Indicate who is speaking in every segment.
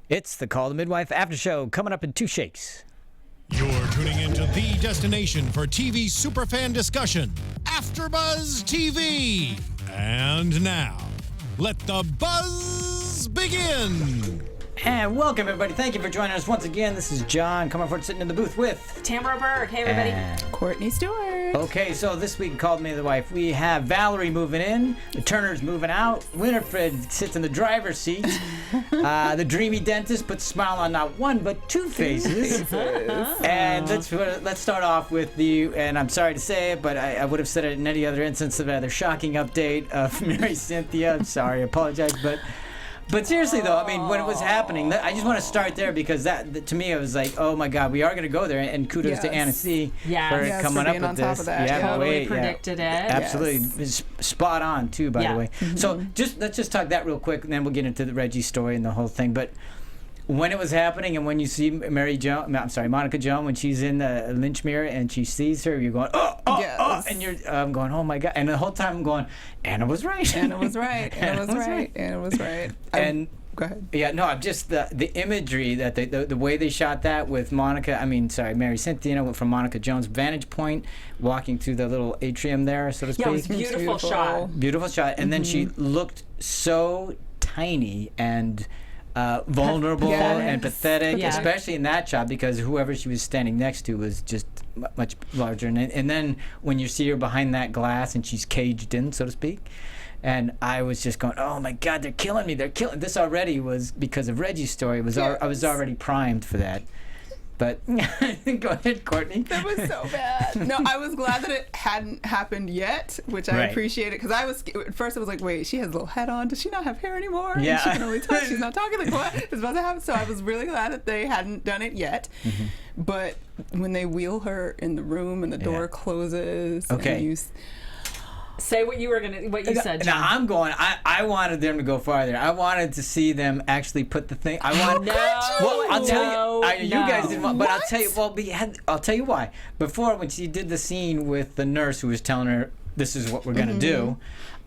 Speaker 1: It's the Call The Midwife after show coming up in 2 shakes.
Speaker 2: You're tuning into the destination for TV superfan discussion, AfterBuzz TV. And now, let the buzz begin.
Speaker 1: And welcome, everybody. Thank you for joining us once again. This is John Comerford sitting in the booth with
Speaker 3: Tamara Berg. Hey, everybody.
Speaker 1: And
Speaker 4: Courtney Stewart.
Speaker 1: okay, so this week, Called Me the Wife, we have Valerie moving in, the Turners moving out, Winifred sits in the driver's seat, the dreamy dentist puts a smile on not one but two faces. And let's start off with the, and I'm sorry to say it, but I would have said it in any other instance, of a shocking update of Mary Cynthia. I'm sorry, I apologize, But seriously, though, I mean, when it was happening, I just want to start there because that to me, it was like, oh my God, we are going to go there. And kudos to Anna C. for coming up with this.
Speaker 3: Totally predicted it.
Speaker 1: Absolutely. Spot on, too, by the way. Mm-hmm. So let's just talk that real quick, and then we'll get into the Reggie story and the whole thing. But when it was happening and when you see Monica Joan, when she's in the lynch mirror and she sees her, you're going, oh, and you're going, oh my God. And the whole time I'm going, Anna was right.
Speaker 4: Anna was right. Anna was right. Anna was right.
Speaker 1: And
Speaker 4: go ahead.
Speaker 1: Yeah, no, I'm just the imagery that the way they shot that with Mary Cynthia, from Monica Jones' vantage point, walking through the little atrium there, so to speak.
Speaker 3: Yeah, it was beautiful shot.
Speaker 1: Beautiful shot. And then she looked so tiny and vulnerable and pathetic, especially in that shot, because whoever she was standing next to was just much larger. And then when you see her behind that glass and she's caged in, so to speak, and I was just going, oh my God, they're killing me. This already was because of Reggie's story. I was already primed for that. But go ahead, Courtney.
Speaker 4: That was so bad. No, I was glad that it hadn't happened yet, which I appreciate it, because at first I was like, wait, she has a little head on. Does she not have hair anymore?
Speaker 1: Yeah.
Speaker 4: And she can only talk. She's not talking. Like, what is about to happen? So I was really glad that they hadn't done it yet. Mm-hmm. But when they wheel her in the room and the door closes, and
Speaker 3: say what you said, John.
Speaker 1: Now I'm going. I wanted them to go farther. I wanted to see them actually put the thing. I'll tell you. You guys didn't want, but I'll tell you. Well, I'll tell you why. Before, when she did the scene with the nurse who was telling her this is what we're gonna do,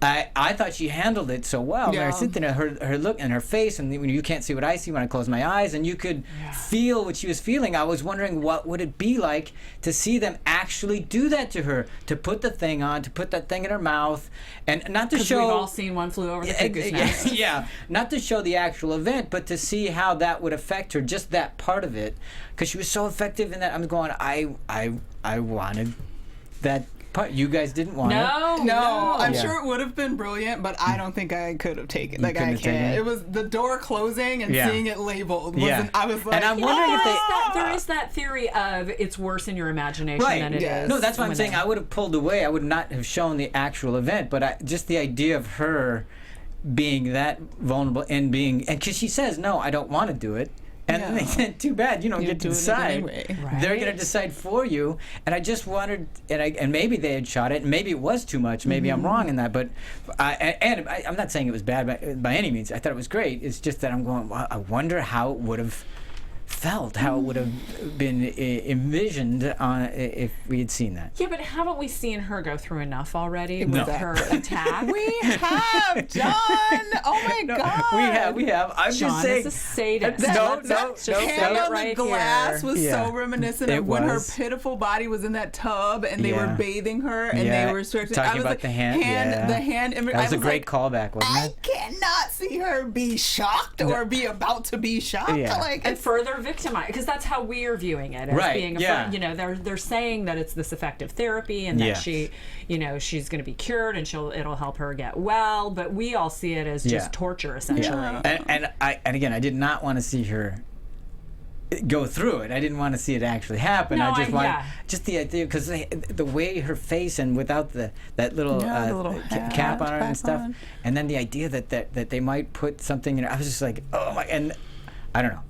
Speaker 1: I thought she handled it so well. Mary Cynthia, her look and her face, and when you can't see what I see when I close my eyes, and you could feel what she was feeling. I was wondering what would it be like to see them actually do that to her, to put the thing on, to put that thing in her mouth, and not to show.
Speaker 3: We've all seen One Flew Over the Cuckoo's Nest.
Speaker 1: Yeah, not to show the actual event, but to see how that would affect her, just that part of it, because she was so effective in that. I'm going. I wanted that. You guys didn't want it.
Speaker 4: No. I'm sure it would have been brilliant, but I don't think I could have taken it. Like, I can't. It was the door closing and seeing it labeled. I was like,
Speaker 1: and I'm wondering if
Speaker 3: there is that theory of it's worse in your imagination than it is.
Speaker 1: No, that's why I'm saying I would have pulled away. I would not have shown the actual event, but just the idea of her being that vulnerable and because she says, no, I don't want to do it. And then they said, too bad, you don't get to decide.
Speaker 4: Anyway.
Speaker 1: They're going to decide for you. And I just wanted, and maybe they had shot it, and maybe it was too much. Maybe I'm wrong in that. But I'm not saying it was bad by any means. I thought it was great. It's just that I'm going, well, I wonder how it would have felt, how it would have been envisioned if we had seen that.
Speaker 3: Yeah, but haven't we seen her go through enough already with her attack?
Speaker 4: We have, John. Oh my God.
Speaker 1: We have. I'm
Speaker 3: John
Speaker 1: just saying.
Speaker 3: Is a sadist.
Speaker 4: That hand on
Speaker 3: right
Speaker 4: the glass
Speaker 3: here.
Speaker 4: was so reminiscent of when her pitiful body was in that tub and they were bathing her and they were
Speaker 1: talking about the hand.
Speaker 4: The hand.
Speaker 1: That was a great callback, wasn't it?
Speaker 4: I cannot see her be shocked or be about to be shocked.
Speaker 3: Yeah. And further victimized, because that's how we are viewing it as being they're saying that it's this effective therapy and that she's going to be cured and it'll help her get well, but we all see it as just torture essentially.
Speaker 1: And again, I did not want to see her go through it. I didn't want to see it actually happen. I just wanted just the idea, because the way her face and without that little, cap on her and stuff, and then the idea that they might put something in her. I was just like, oh my, and I don't know.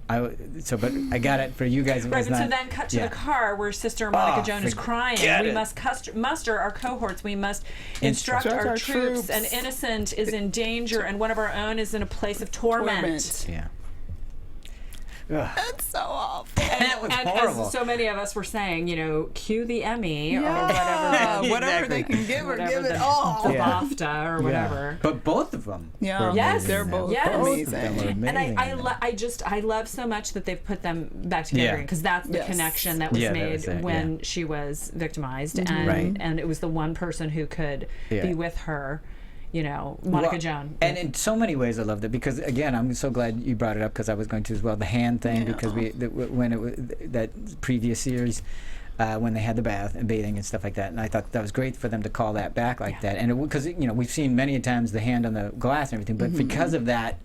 Speaker 1: But I got it for you guys.
Speaker 3: Right, but so then cut to the car where Sister Monica Joan is crying. We must muster our cohorts. We must instruct our troops. An innocent is in danger, and one of our own is in a place of torment.
Speaker 1: Yeah.
Speaker 4: That's so awful.
Speaker 1: That was
Speaker 3: and
Speaker 1: horrible.
Speaker 3: as so many of us were saying, cue the Emmy or
Speaker 4: Whatever
Speaker 1: Exactly.
Speaker 4: they can give her, give it
Speaker 3: the
Speaker 4: all.
Speaker 3: BAFTA or whatever.
Speaker 1: But both of them.
Speaker 4: Yeah.
Speaker 1: were
Speaker 3: Yes,
Speaker 1: amazing.
Speaker 4: they're both
Speaker 3: Yes.
Speaker 1: Both of them were
Speaker 4: amazing.
Speaker 1: amazing.
Speaker 3: And I love so much that they've put them back together because that's the connection that was
Speaker 1: Yeah, that
Speaker 3: made
Speaker 1: was it,
Speaker 3: when she was victimized, and
Speaker 1: Right.
Speaker 3: and it was the one person who could be with her, Monica Joan.
Speaker 1: And in so many ways, I loved it because, again, I'm so glad you brought it up because I was going to as well. The hand thing, because when it was that previous series, when they had the bath and bathing and stuff like that, and I thought that was great for them to call that back like that. And because we've seen many times the hand on the glass and everything, but because of that.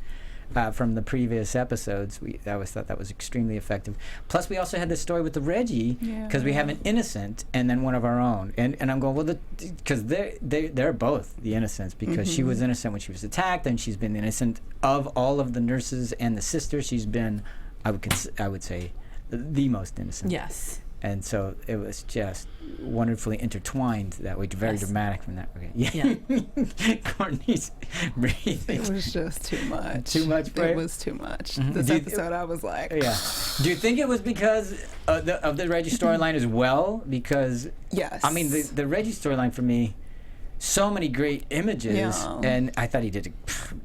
Speaker 1: From the previous episodes, I always thought that was extremely effective. Plus, we also had this story with the Reggie, because we have an innocent and then one of our own. And I'm going, well, because they're both the innocents, because she was innocent when she was attacked, and she's been innocent of all of the nurses and the sisters. She's been, I would say, the most innocent.
Speaker 3: Yes.
Speaker 1: And so it was just wonderfully intertwined that way, very dramatic from that way. Yeah. Courtney's breathing.
Speaker 4: It was just too much.
Speaker 1: Too much for
Speaker 4: It
Speaker 1: you?
Speaker 4: was too much. This episode, I was like...
Speaker 1: Yeah. Do you think it was because of the Reggie storyline as well? Because,
Speaker 4: Yes.
Speaker 1: I mean, the Reggie storyline for me, so many great images, and I thought he did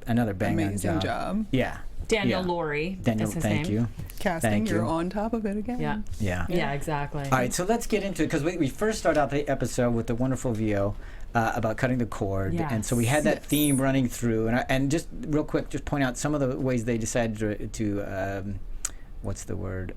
Speaker 1: another bang-on
Speaker 4: Amazing job.
Speaker 1: Yeah.
Speaker 3: Daniel Laurie.
Speaker 1: Daniel,
Speaker 3: is his
Speaker 1: thank
Speaker 3: name.
Speaker 1: you.
Speaker 4: Casting,
Speaker 1: Thank
Speaker 4: you're
Speaker 1: you.
Speaker 4: on top of it again.
Speaker 3: Yeah.
Speaker 1: Yeah.
Speaker 3: Yeah, exactly.
Speaker 1: All right, so let's get into it, because we first start out the episode with the wonderful VO about cutting the cord, and so we had that theme running through, and just real quick, just point out some of the ways they decided to what's the word?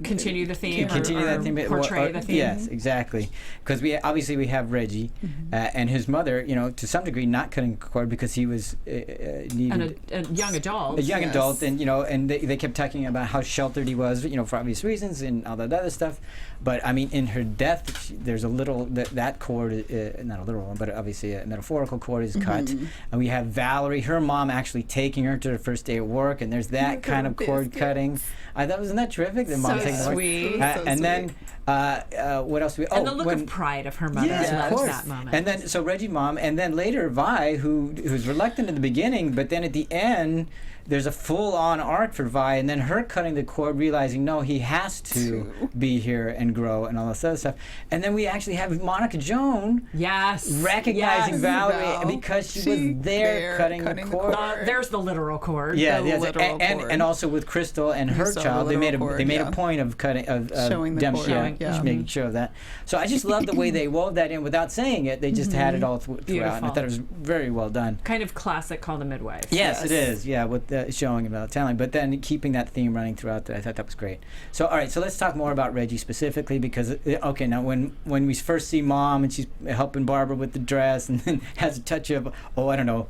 Speaker 3: Continue the theme.
Speaker 1: Continue that theme.
Speaker 3: Portray the theme.
Speaker 1: Yes, exactly. Because we have Reggie and his mother, to some degree, not cutting cord because he was needed
Speaker 3: And a young adult.
Speaker 1: a young adult, and and they kept talking about how sheltered he was, for obvious reasons and all that other stuff. But I mean, in her death, there's a little that cord, not a literal one, but obviously a metaphorical cord is cut. And we have Valerie, her mom, actually taking her to her first day at work, and there's that kind of cord cutting. I thought, wasn't that terrific? The mom taking
Speaker 3: sweet.
Speaker 1: and then what else?
Speaker 3: And the look of pride of her mother.
Speaker 1: Yes,
Speaker 3: I
Speaker 1: of
Speaker 3: loved
Speaker 1: course.
Speaker 3: that moment.
Speaker 1: And then so Reggie mom, and then later Vi, who's reluctant in the beginning, but then at the end there's a full-on arc for Vi, and then her cutting the cord, realizing no, he has to be here and grow and all this other stuff. And then we actually have Monica Joan recognizing Valerie because she was there cutting the cord.
Speaker 3: There's the literal cord.
Speaker 1: Yeah,
Speaker 4: The
Speaker 1: yes,
Speaker 4: literal cord.
Speaker 1: and also with Crystal and her
Speaker 4: saw the
Speaker 1: child, they made
Speaker 4: literal
Speaker 1: a point of cutting
Speaker 4: showing the
Speaker 1: them
Speaker 4: cord.
Speaker 1: just making sure of that. So I just love the way they wove that in without saying it. They just had it all throughout, and I thought it was very well done.
Speaker 3: Kind of classic Call The Midwife.
Speaker 1: Yes, it is. Yeah, with showing about telling, but then keeping that theme running throughout. I thought that was great. So all right, so let's talk more about Reggie specifically because now when we first see Mom and she's helping Barbara with the dress and then has a touch of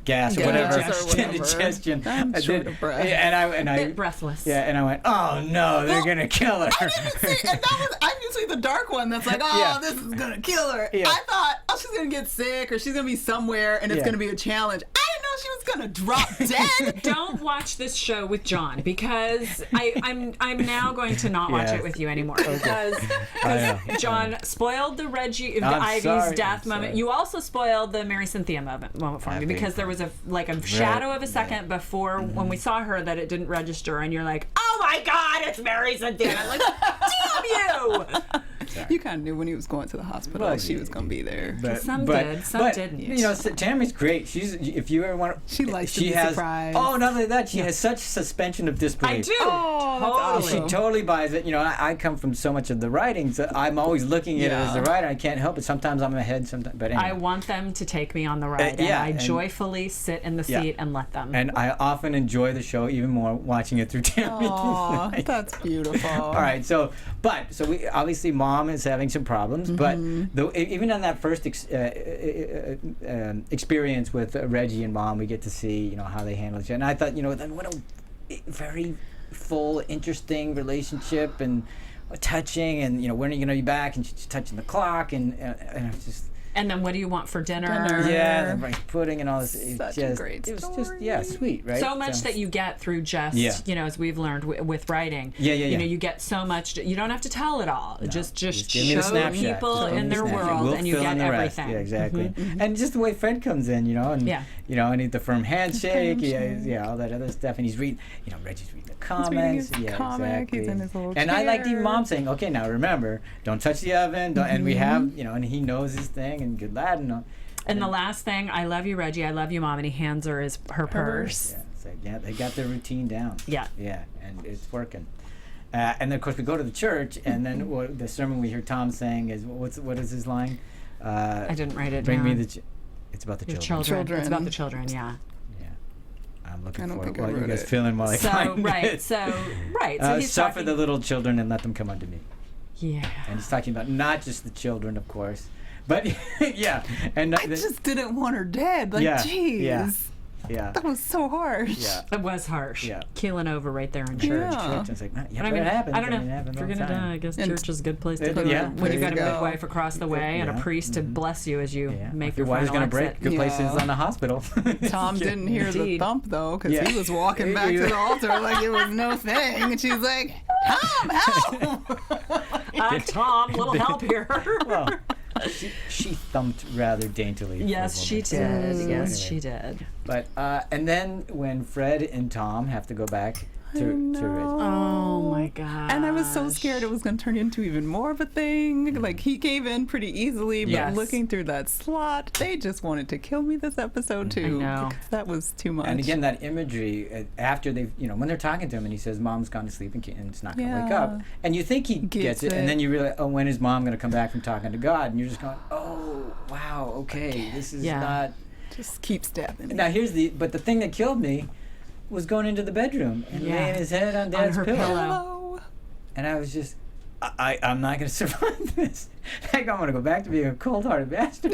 Speaker 1: gas or whatever, indigestion.
Speaker 4: I'm short of breath.
Speaker 1: And I
Speaker 3: Bit breathless.
Speaker 1: Yeah, and I went, oh no, they're gonna kill her.
Speaker 4: I didn't see, and I'm usually the dark one that's like, this is gonna kill her.
Speaker 1: Yeah.
Speaker 4: I thought, she's gonna get sick or she's gonna be somewhere and it's gonna be a challenge. I didn't know she was gonna drop dead.
Speaker 3: Don't watch this show with John because I'm now going to not watch it with you anymore because John spoiled the Ivy's death moment. You also spoiled the Mary Cynthia moment for me because there was a shadow of a second before when we saw her that it didn't register and you're like, oh my God, it's Mary Cynthia. And I'm like, damn you.
Speaker 4: You kind of knew when he was going to the hospital she was going to be there.
Speaker 3: Some did, some didn't.
Speaker 1: Tammy's great. If you ever want,
Speaker 4: she likes to be surprised.
Speaker 1: Oh, not only that, she has such suspension of disbelief.
Speaker 3: I do.
Speaker 4: Totally.
Speaker 1: She totally buys it. I come from so much of the writing, so I'm always looking at it as the writer. I can't help it. Sometimes I'm ahead. Sometimes, but anyway.
Speaker 3: I want them to take me on the ride, and I joyfully sit in the seat and let them.
Speaker 1: And I often enjoy the show even more watching it through Tammy.
Speaker 4: Oh, that's beautiful.
Speaker 1: All right, so we obviously Mom is having some problems, but even on that first experience with Reggie and Mom, we get to see how they handle each other. And I thought what a very full, interesting relationship and touching, and when are you going to be back? And she's touching the clock, and it's just
Speaker 3: And then what do you want for dinner?
Speaker 1: Yeah, the rice pudding and all this.
Speaker 4: Such a great
Speaker 1: It was
Speaker 4: story.
Speaker 1: just, sweet, right?
Speaker 3: So much that you get through just, as we've learned with writing. You know, you get so much. You don't have to tell it all.
Speaker 1: No,
Speaker 3: just
Speaker 1: give me the
Speaker 3: show
Speaker 1: snapshot.
Speaker 3: people in their world, and you get everything.
Speaker 1: Yeah, exactly. And just the way Fred comes in, and and the firm handshake, all that other stuff, and he's reading, Reggie's reading the comics, exactly.
Speaker 4: He's in his little
Speaker 1: and
Speaker 4: chair.
Speaker 1: I liked even Mom saying, "Okay, now remember, don't touch the oven," and we have, and he knows his thing, and good lad,
Speaker 3: and the last thing, I love you, Reggie. I love you, Mom, and he hands her her purse.
Speaker 1: Yeah, it's like, they got their routine down.
Speaker 3: Yeah,
Speaker 1: and it's working. And then of course we go to the church, and then the sermon we hear Tom saying is, what is his line?
Speaker 3: I didn't write it
Speaker 1: Bring
Speaker 3: down.
Speaker 1: me the. It's about the
Speaker 4: children.
Speaker 3: It's about the children. Yeah.
Speaker 1: I'm looking
Speaker 4: I don't
Speaker 1: for
Speaker 4: think
Speaker 1: what
Speaker 4: I
Speaker 1: you
Speaker 4: wrote
Speaker 1: guys
Speaker 4: it.
Speaker 1: feeling while I find it.
Speaker 3: So he's
Speaker 1: suffer
Speaker 3: talking,
Speaker 1: the little children and let them come unto me.
Speaker 3: Yeah.
Speaker 1: And he's talking about not just the children, of course, but and
Speaker 4: I just didn't want her dead. Like, jeez.
Speaker 1: Yeah.
Speaker 4: That was so harsh.
Speaker 1: Yeah.
Speaker 3: It was harsh.
Speaker 1: Yeah.
Speaker 3: Keeling over right there in church.
Speaker 4: Yeah.
Speaker 1: It's like,
Speaker 3: But I mean,
Speaker 1: it happens.
Speaker 3: I don't know.
Speaker 1: It happens
Speaker 3: If you're
Speaker 1: all the
Speaker 3: going to
Speaker 1: time.
Speaker 3: die, I guess church is a good place to go.
Speaker 1: Yeah.
Speaker 3: When you've got a
Speaker 4: There you go.
Speaker 3: midwife across the way and a priest to bless you as you make
Speaker 1: If
Speaker 3: your
Speaker 1: your water's
Speaker 3: final
Speaker 1: gonna
Speaker 3: exit.
Speaker 1: break, good place is on the hospital.
Speaker 4: Tom didn't hear the
Speaker 3: Indeed.
Speaker 4: thump, though, because he was walking back to the altar like it was no thing. And she's like, Tom, help!
Speaker 3: Tom, little help here.
Speaker 1: Well, she thumped rather daintily.
Speaker 3: Yes, she did. Yes, she did.
Speaker 1: But and then when Fred and Tom have to go back to Reggie.
Speaker 3: Oh my god.
Speaker 4: And I was so scared it was going to turn into even more of a thing. Like, he gave in pretty easily, but looking through that slot, they just wanted to kill me this episode too.
Speaker 3: I know.
Speaker 4: Because that was too much.
Speaker 1: And again, that imagery after they've, when they're talking to him and he says, "Mom's gone to sleep and it's not going to wake up," and you think he gets it, and then you realize, oh, when is Mom going to come back from talking to God? And you're just going, oh, wow, okay, this is not.
Speaker 4: Just keep stabbing.
Speaker 1: Now but the thing that killed me was going into the bedroom and laying his head on Dad's pillow. And I was just, I'm not going to survive this. I'm going to go back to being a cold-hearted bastard.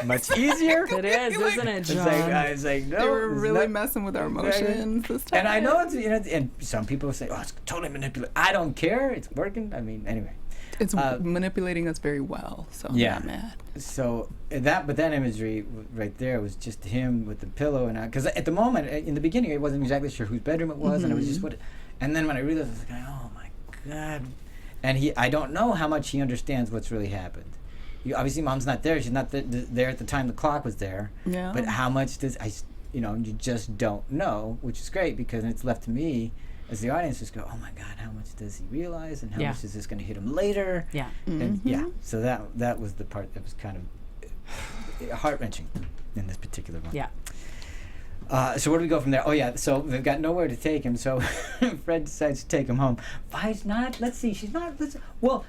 Speaker 1: Much easier.
Speaker 3: It is, isn't it, John?
Speaker 1: I was like, no.
Speaker 4: They were really messing with our emotions this time.
Speaker 1: And I know it's, and some people say, oh, it's totally manipulative. I don't care. It's working. I mean, anyway.
Speaker 4: It's manipulating us very well, so I'm not mad.
Speaker 1: So but that imagery right there was just him with the pillow, and because at the moment, in the beginning, I wasn't exactly sure whose bedroom it was, and it was just and then when I realized, I was like, oh my God, and I don't know how much he understands what's really happened. Obviously, Mom's not there; she's not there at the time the clock was there.
Speaker 4: Yeah.
Speaker 1: But how much does you just don't know, which is great because it's left to me. As the audience just go, oh my God, how much does he realize, and how much is this going to hit him later?
Speaker 3: Yeah.
Speaker 1: And so that was the part that was kind of heart wrenching in this particular one.
Speaker 3: Yeah.
Speaker 1: So where do we go from there? Oh yeah, so they've got nowhere to take him, so Fred decides to take him home. Vi's not. Let's see, she's not.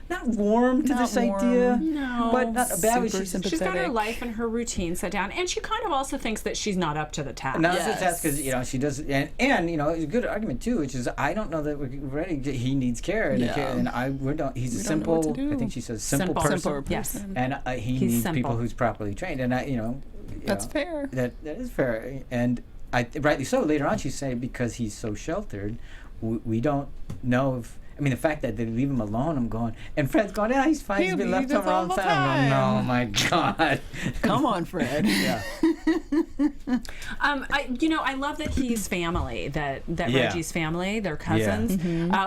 Speaker 1: Not warm to this idea.
Speaker 3: No.
Speaker 1: But not badly.
Speaker 3: She's got her life and her routine set down, and she kind of also thinks that she's not up to the task.
Speaker 1: Not up to the task because she does, and it's a good argument too, which is I don't know that we're ready. He needs care, and we don't. He's a simple. I think she says simple person.
Speaker 3: Yes.
Speaker 1: And he needs people who's properly trained, and
Speaker 4: that's fair.
Speaker 1: That is fair, and rightly so. Later on, she's saying because he's so sheltered, we don't know if. I mean, the fact that they leave him alone, I'm going, and Fred's going, yeah, he's fine. He's been left home all the time. I'm going, oh my God.
Speaker 4: Come on, Fred.
Speaker 1: Yeah.
Speaker 3: I love that he's family. That Reggie's family, they're cousins,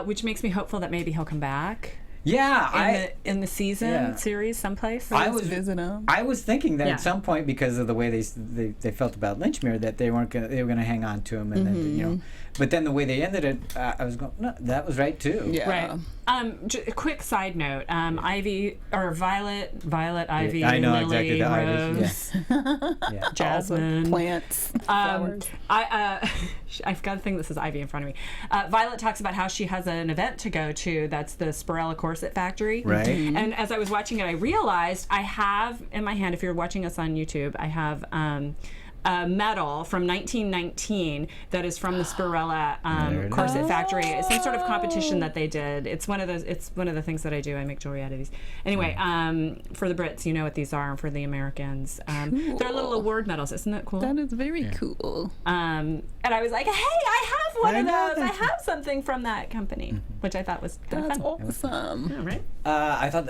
Speaker 3: which makes me hopeful that maybe he'll come back.
Speaker 1: Yeah,
Speaker 3: in the season series someplace.
Speaker 1: I was
Speaker 4: visiting him.
Speaker 1: I was thinking that at some point, because of the way they felt about Lynchmere, that they were going to hang on to him, and then but then the way they ended it, I was going, no, that was right too.
Speaker 4: Yeah.
Speaker 3: Right. A quick side note: Ivy or Violet, Ivy,
Speaker 1: I know
Speaker 3: Lily,
Speaker 1: exactly
Speaker 3: Rose,
Speaker 1: yeah.
Speaker 3: Jasmine,
Speaker 4: plants, flowers.
Speaker 3: I've got a thing that says Ivy in front of me. Violet talks about how she has an event to go to. That's the Spirella Corset Factory.
Speaker 1: Right.
Speaker 3: And as I was watching it, I realized I have in my hand, if you're watching us on YouTube, I have a medal from 1919 that is from the Spirella Corset Factory. It's some sort of competition that they did. It's one of the ththings that I do. I make jewelry out of these. Anyway, for the Brits, you know what these are, and for the Americans,
Speaker 4: cool.
Speaker 3: They're little award medals. Isn't that cool?
Speaker 4: That is very cool.
Speaker 3: And I was like, hey, I have one of those. I have something from that company, which I thought was kind of fun.
Speaker 4: Awesome.
Speaker 3: Yeah, right?
Speaker 1: I thought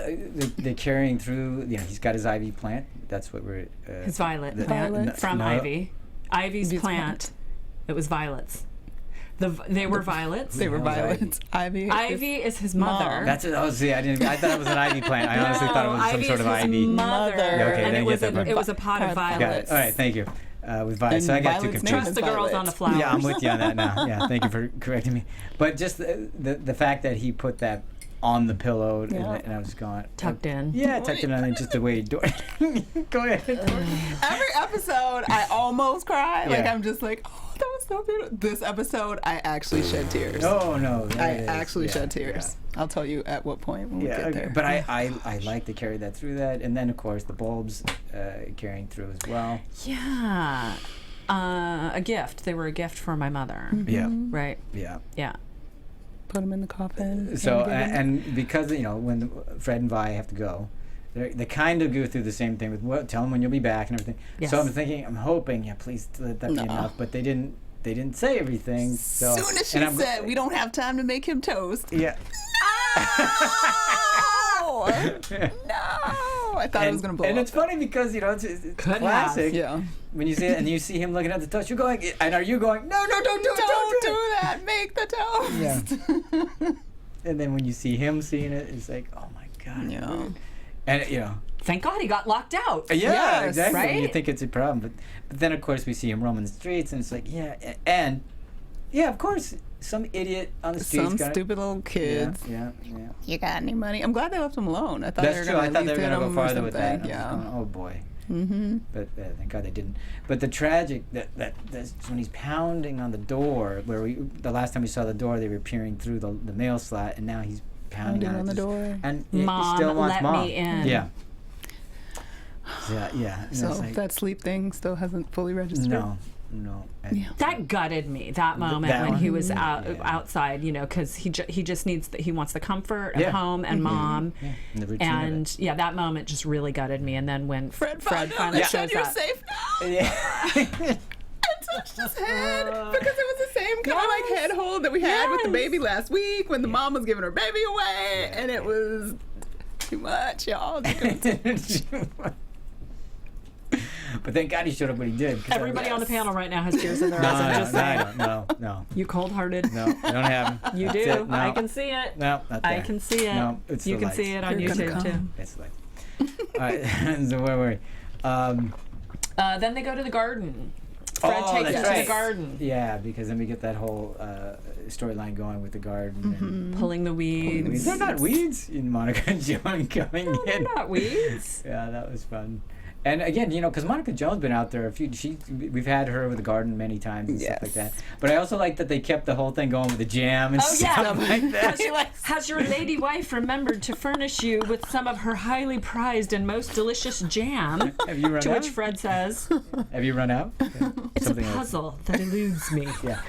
Speaker 1: they're carrying through. He's got his ivy plant. That's what we're.
Speaker 3: It's violet.
Speaker 4: Violet.
Speaker 3: From
Speaker 1: no.
Speaker 3: Ivy. Ivy's plant. It was violets. They were violets.
Speaker 4: They were violets.
Speaker 3: Ivy is his mother.
Speaker 1: That's it. Oh, see, I thought it was an ivy plant. I honestly thought it was some sort of ivy.
Speaker 3: Mother.
Speaker 1: Okay,
Speaker 3: and
Speaker 1: then
Speaker 3: it was a pot of violets.
Speaker 1: Got it. All right, thank you. With violet, so I got too
Speaker 4: Violet's
Speaker 1: confused.
Speaker 3: Trust the girls on the flowers.
Speaker 1: Yeah, I'm with you on that now. Yeah, thank you for correcting me. But just the fact that he put that on the pillow, and I was going
Speaker 3: tucked in.
Speaker 1: Yeah, tucked in, and just the way he do it. Go ahead.
Speaker 4: Every episode, I almost cry. Like, I'm just like, oh, that was so beautiful. This episode, I actually shed tears.
Speaker 1: Oh no,
Speaker 4: I actually shed tears. Yeah. I'll tell you at what point when we get there.
Speaker 1: But I like to carry that through that, and then of course the bulbs carrying through as well.
Speaker 3: Yeah, a gift. They were a gift for my mother.
Speaker 1: Yeah.
Speaker 3: Right.
Speaker 1: Yeah.
Speaker 3: Yeah.
Speaker 4: Put them in the coffin.
Speaker 1: So and because when Fred and Vi have to go, they kind of go through the same thing with tell them when you'll be back and everything.
Speaker 3: Yes.
Speaker 1: So I'm hoping, please let that be enough. But they didn't say everything. So
Speaker 4: as soon as she said, we don't have time to make him toast.
Speaker 1: Yeah.
Speaker 4: No! I thought it was going to blow
Speaker 1: and
Speaker 4: up.
Speaker 1: it's funny because, it's classic.
Speaker 4: Yeah.
Speaker 1: When you see it and you see him looking at the toast, you're going, and are you going, no, don't do
Speaker 4: that. Make the toast.
Speaker 1: Yeah. And then when you see him seeing it, it's like, oh my God.
Speaker 4: Yeah.
Speaker 1: And,
Speaker 3: Thank God he got locked out.
Speaker 1: Yeah, exactly.
Speaker 3: Right?
Speaker 1: You think it's a problem. But then, of course, we see him roaming the streets, and it's like, and of course, some idiot on the streets.
Speaker 4: Some stupid little kids.
Speaker 1: Yeah.
Speaker 4: You got any money? I'm glad they left him alone. I thought
Speaker 1: That's
Speaker 4: they were
Speaker 1: true. I thought they were going to go farther with that.
Speaker 4: Yeah.
Speaker 1: Going, oh boy.
Speaker 4: Mm-hmm.
Speaker 1: But thank God they didn't. But the tragic that's when he's pounding on the door, where the last time we saw the door, they were peering through the mail slot, and now he's pounding on
Speaker 4: the door.
Speaker 1: And
Speaker 3: Mom,
Speaker 1: he still wants
Speaker 3: let
Speaker 1: Mom.
Speaker 3: me in.
Speaker 1: Yeah. Yeah. And
Speaker 4: So
Speaker 1: it's like,
Speaker 4: that sleep thing still hasn't fully registered.
Speaker 1: No. And
Speaker 3: That gutted me. That moment
Speaker 1: that
Speaker 3: when
Speaker 1: one?
Speaker 3: he was outside, because he just needs he wants the comfort of home and Mom,
Speaker 1: And the routine of it.
Speaker 3: that moment just really gutted me. And then when
Speaker 4: Fred
Speaker 3: finally shows
Speaker 4: you're
Speaker 3: up,
Speaker 4: safe now.
Speaker 1: Yeah.
Speaker 4: I touched his head because it was the same kind of like head hold that we had with the baby last week when the mom was giving her baby away, and it was too much, y'all.
Speaker 1: But thank God he showed up when he did.
Speaker 3: everybody on the panel right now has tears in their eyes. I'm just saying.
Speaker 1: No.
Speaker 3: You cold-hearted.
Speaker 1: No, I don't have them.
Speaker 3: You
Speaker 1: That's
Speaker 3: do.
Speaker 1: it. No.
Speaker 3: I can see it.
Speaker 1: No, not
Speaker 3: I
Speaker 1: there.
Speaker 3: can see it.
Speaker 1: No, it's
Speaker 3: you
Speaker 1: the
Speaker 3: can
Speaker 1: lights.
Speaker 3: see it on
Speaker 4: You're gonna
Speaker 3: YouTube too.
Speaker 4: come.
Speaker 1: It's like. All right. So where were we?
Speaker 3: Then they go to the garden. Fred takes him to the garden.
Speaker 1: Yeah, because then we get that whole storyline going with the garden.
Speaker 3: Pulling the weeds.
Speaker 1: And they're not weeds in Monica Joan coming
Speaker 3: No, they're
Speaker 1: in.
Speaker 3: not weeds.
Speaker 1: Yeah, that was fun. And again, because Monica Joan's been out there we've had her with the garden many times and stuff like that. But I also like that they kept the whole thing going with the jam and stuff like that.
Speaker 3: Has your lady wife remembered to furnish you with some of her highly prized and most delicious jam?
Speaker 1: Have you run
Speaker 3: to
Speaker 1: out?
Speaker 3: which Fred says,
Speaker 1: Have you run out?
Speaker 3: it's
Speaker 1: Something
Speaker 3: a
Speaker 1: else.
Speaker 3: puzzle that eludes me.
Speaker 1: Yeah.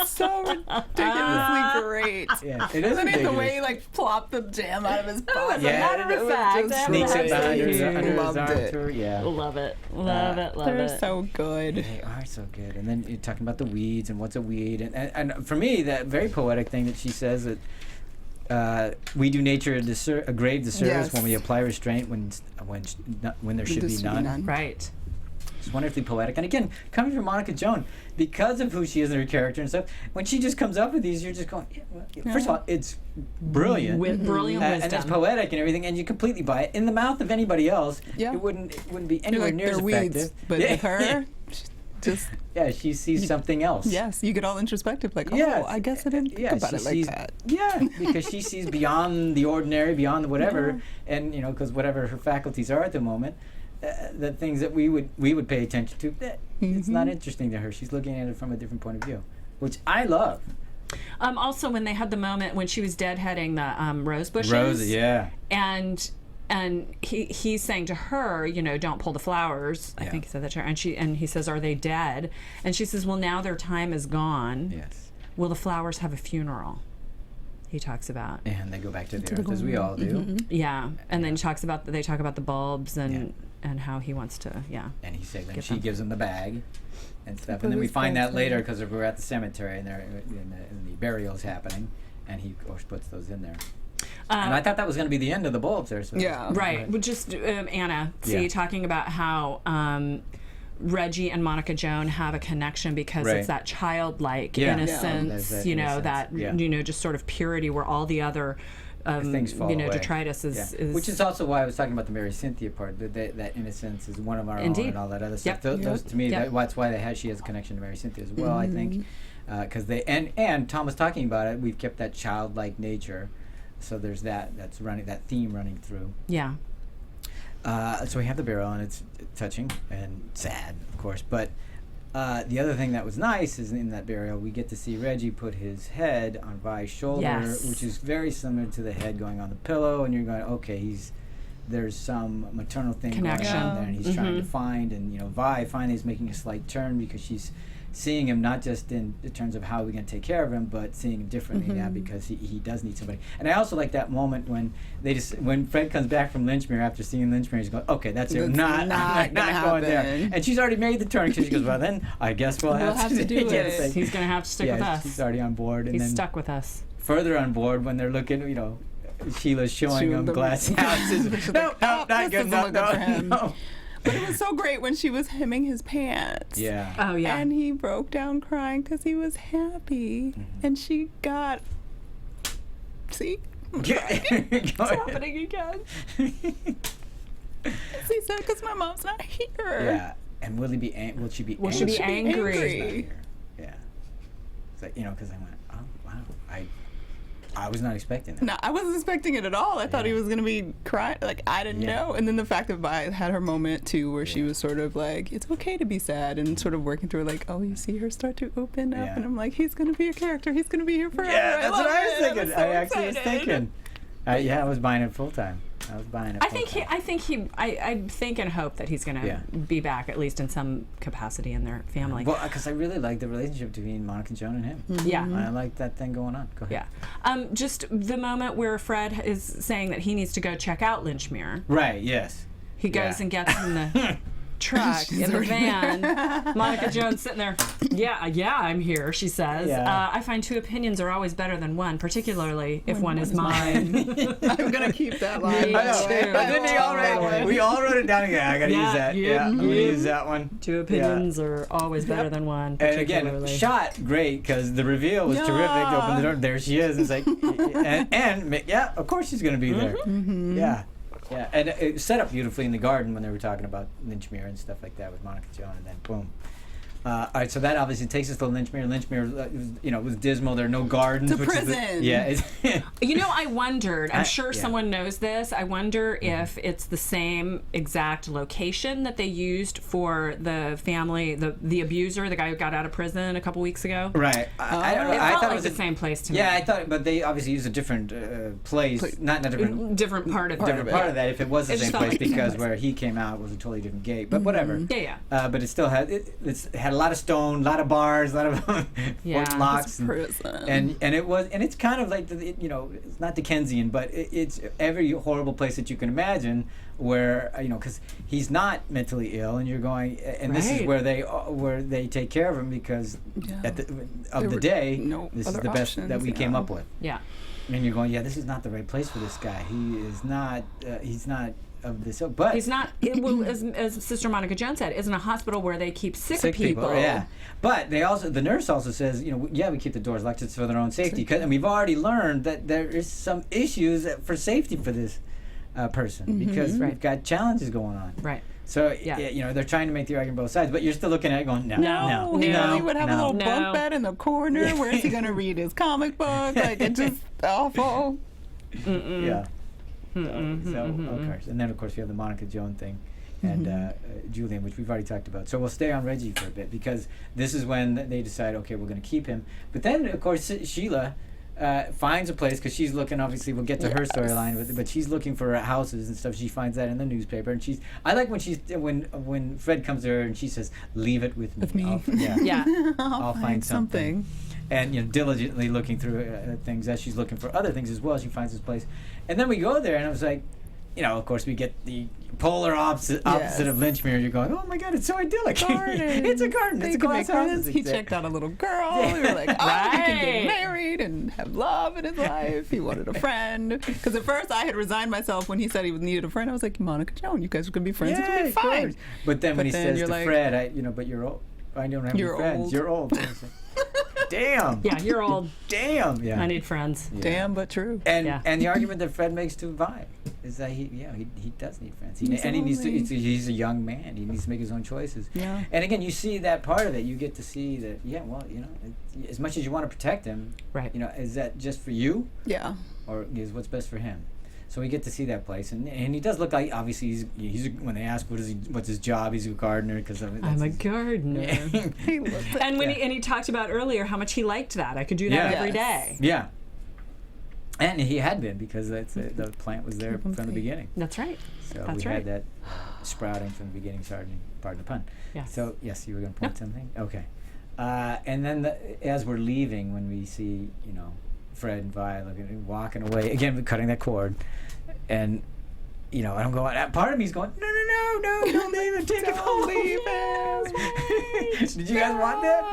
Speaker 4: So ridiculously great.
Speaker 1: Yeah, it is
Speaker 4: Isn't it the
Speaker 1: ridiculous.
Speaker 4: way he like plopped the jam out of his pocket?
Speaker 3: As a matter of fact, that
Speaker 1: Sneaks it
Speaker 3: was
Speaker 1: behind
Speaker 3: huge.
Speaker 1: under his
Speaker 4: Loved
Speaker 1: arm
Speaker 4: it.
Speaker 1: to her. Yeah.
Speaker 3: Love it. Love
Speaker 4: They're
Speaker 3: it.
Speaker 4: so good.
Speaker 1: They are so good. And then you're talking about the weeds and what's a weed. And for me, that very poetic thing that she says that we do nature a grave disservice when we apply restraint when there should be none.
Speaker 3: Right.
Speaker 1: It's wonderfully poetic. And again, coming from Monica Joan, because of who she is in her character and stuff, when she just comes up with these, you're just going, first of all, it's brilliant.
Speaker 3: With brilliant wisdom.
Speaker 1: And it's poetic and everything, and you completely buy it. In the mouth of anybody else, it wouldn't be anywhere
Speaker 4: You're like,
Speaker 1: near as
Speaker 4: they're
Speaker 1: effective.
Speaker 4: weeds, but with her, just
Speaker 1: she sees something else.
Speaker 4: yes, you get all introspective, like, I guess I didn't think about it like that.
Speaker 1: Yeah, because she sees beyond the ordinary, beyond the whatever, and because whatever her faculties are at the moment, the things that we would pay attention to, it's not interesting to her. She's looking at it from a different point of view, which I love.
Speaker 3: Also, when they had the moment when she was deadheading the rose bushes. And he's saying to her, don't pull the flowers. I think he said that to her. And he says, are they dead? And she says, well, now their time is gone.
Speaker 1: Yes.
Speaker 3: Will the flowers have a funeral? He talks about.
Speaker 1: And they go back to the earth, as we all do.
Speaker 3: Yeah. And then they talk about the bulbs and how he wants to,
Speaker 1: And he said, then she gives him the bag and stuff. And then we find that later because we're at the cemetery and the burial's happening. And he, of course, puts those in there. And I thought that was going to be the end of the bulbs there. So
Speaker 3: right. Well, just Anna, talking about how Reggie and Monica Joan have a connection because it's that childlike innocence, that innocence, just sort of purity where all the other
Speaker 1: things fall away.
Speaker 3: detritus is...
Speaker 1: Which is also why I was talking about the Mary Cynthia part, that innocence is one of our own and all that other stuff. Those, to me, that's why she has a connection to Mary Cynthia as well, I think. Because and Tom was talking about it, we've kept that childlike nature. So there's that theme running through.
Speaker 3: Yeah.
Speaker 1: So we have the burial, and it's touching and sad, of course. But the other thing that was nice is in that burial, we get to see Reggie put his head on Vi's shoulder, which is very similar to the head going on the pillow. And you're going, okay, there's some maternal thing going on there, and he's trying to find. And Vi finally is making a slight turn because she's seeing him not just in terms of how we're going to take care of him, but seeing him differently now because he does need somebody. And I also like that moment when when Fred comes back from Lynchmere after seeing Lynchmere, he's going, okay, that's it. I'm not going there. And she's already made the turn because she goes, well, then I guess we'll have to do it.
Speaker 3: He's going to have to stick with us.
Speaker 1: She's already on board. And
Speaker 3: he's
Speaker 1: then
Speaker 3: stuck with us.
Speaker 1: Further on board when they're looking, Sheila's showing them glass houses. No, not good enough. No.
Speaker 4: But it was so great when she was hemming his pants.
Speaker 1: Yeah.
Speaker 3: Oh, yeah.
Speaker 4: And he broke down crying because he was happy. And she got... See?
Speaker 3: It's happening again.
Speaker 4: She said, because my mom's not here.
Speaker 1: Yeah. And will she be angry?
Speaker 3: Will she be angry?
Speaker 1: Yeah. It's like, because I went, oh, wow. I was not expecting that.
Speaker 4: No, I wasn't expecting it at all. I thought he was going to be crying. Like, I didn't know. And then the fact that Vi had her moment, too, where she was sort of like, it's okay to be sad, and sort of working through, like, you see her start to open up. And I'm like, he's going to be a character. He's going to be here forever.
Speaker 1: Yeah, that's what I was thinking.
Speaker 4: So
Speaker 1: I actually was thinking. I was buying it full time. I
Speaker 3: think and hope that he's going to be back at least in some capacity in their family.
Speaker 1: Well, because I really like the relationship between Monica Joan and him.
Speaker 3: Yeah,
Speaker 1: I like that thing going on. Go ahead.
Speaker 3: Yeah, just the moment where Fred is saying that he needs to go check out Lynchmere.
Speaker 1: Right. Yes.
Speaker 3: He goes and gets in the truck in the van. Monica Jones sitting there. Yeah, I'm here. She says. Yeah. I find two opinions are always better than one, particularly if one is mine.
Speaker 4: I'm gonna keep that line.
Speaker 1: I know. But then we all wrote it down again. I gotta use that. Yeah, I'm gonna use that one.
Speaker 3: Two opinions are always better than one.
Speaker 1: And again, shot great because the reveal was terrific. Open the door. There she is. It's like, and of course she's gonna be there. Yeah. Yeah, and it set up beautifully in the garden when they were talking about Lynchmere and stuff like that with Monica Joan, and then boom. All right, so that obviously takes us to Lynchmere. Lynchmere, was dismal. There are no gardens.
Speaker 4: It's a prison.
Speaker 3: I wondered. I'm sure someone knows this. I wonder if it's the same exact location that they used for the family, the abuser, the guy who got out of prison a couple weeks ago.
Speaker 1: Right. I don't know.
Speaker 3: I thought it was the same place to me.
Speaker 1: Yeah, I thought, but they obviously used a different place, not a
Speaker 3: different part of
Speaker 1: part of that. If it was the same place, because where he came out was a totally different gate. But whatever.
Speaker 3: Yeah.
Speaker 1: But it still had had a lot of stone, a lot of bars, a lot of locks, and it's kind of like it's not Dickensian, but it's every horrible place that you can imagine where because he's not mentally ill, and you're going, and this is where they take care of him because at the day this is the best that we came up with.
Speaker 3: Yeah,
Speaker 1: and you're going, this is not the right place for this guy. He is not. He's not. Of this, but
Speaker 3: he's not. As Sister Monica Jones said, isn't a hospital where they keep sick people.
Speaker 1: Yeah, but the nurse also says, we keep the doors locked just for their own safety, and we've already learned that there is some issues for safety for this person because we've got challenges going on.
Speaker 3: Right.
Speaker 1: So they're trying to make the argument both sides, but you're still looking at it going, no.
Speaker 4: He would have a little bunk bed in the corner. Where is he going to read his comic book? Like, it's just awful.
Speaker 1: Yeah. So of course, and then of course we have the Monica Joan thing, and Julian, which we've already talked about. So we'll stay on Reggie for a bit because this is when they decide, okay, we're going to keep him. But then of course Sheila finds a place because she's looking. Obviously, we'll get to her storyline with it, but she's looking for houses and stuff. She finds that in the newspaper, and I like when Fred comes to her and she says, "Leave it with me." I'll find something. And diligently looking through things as she's looking for other things as well. She finds this place, and then we go there, and I was like, of course, we get the polar opposite of Lynch mirror. You're going, oh my God, it's so idyllic. It's a garden. It's a glass house.
Speaker 4: He checked out a little girl. We were like, oh, he can get married and have love in his life. He wanted a friend. Because at first I had resigned myself when he said he needed a friend. I was like, Monica Joan, you guys are going to be friends. It's going to be fine.
Speaker 1: But then when he says to Fred, but you're old. I don't have any friends.
Speaker 4: Old.
Speaker 1: You're old. Damn.
Speaker 3: Yeah, you're old.
Speaker 1: Damn. Yeah.
Speaker 3: I need friends.
Speaker 1: Yeah.
Speaker 4: Damn, but true.
Speaker 1: And the argument that Fred makes to Vi is that he does need friends. He's a young man. He needs to make his own choices.
Speaker 4: Yeah.
Speaker 1: And again, you see that part of it. You get to see that. Yeah. Well, as much as you want to protect him,
Speaker 3: right?
Speaker 1: Is that just for you?
Speaker 4: Yeah.
Speaker 1: Or is what's best for him? So we get to see that place, and he does look like, obviously he's when they ask what's his job, he's a gardener because
Speaker 3: I'm a gardener. And when he talked about earlier how much he liked that. I could do that every day.
Speaker 1: Yeah. And he had been because the plant was there from the beginning.
Speaker 3: That's right.
Speaker 1: So we had that sprouting from the beginning, pardon the pun.
Speaker 3: Yeah.
Speaker 1: So yes, you were going to point something? Okay. And then as we're leaving, when we see Fred and Vi walking away again, cutting that cord, and I'm going. Part of me's going, no, don't leave him. Take him home.
Speaker 4: Leave him.
Speaker 1: Did you guys want that?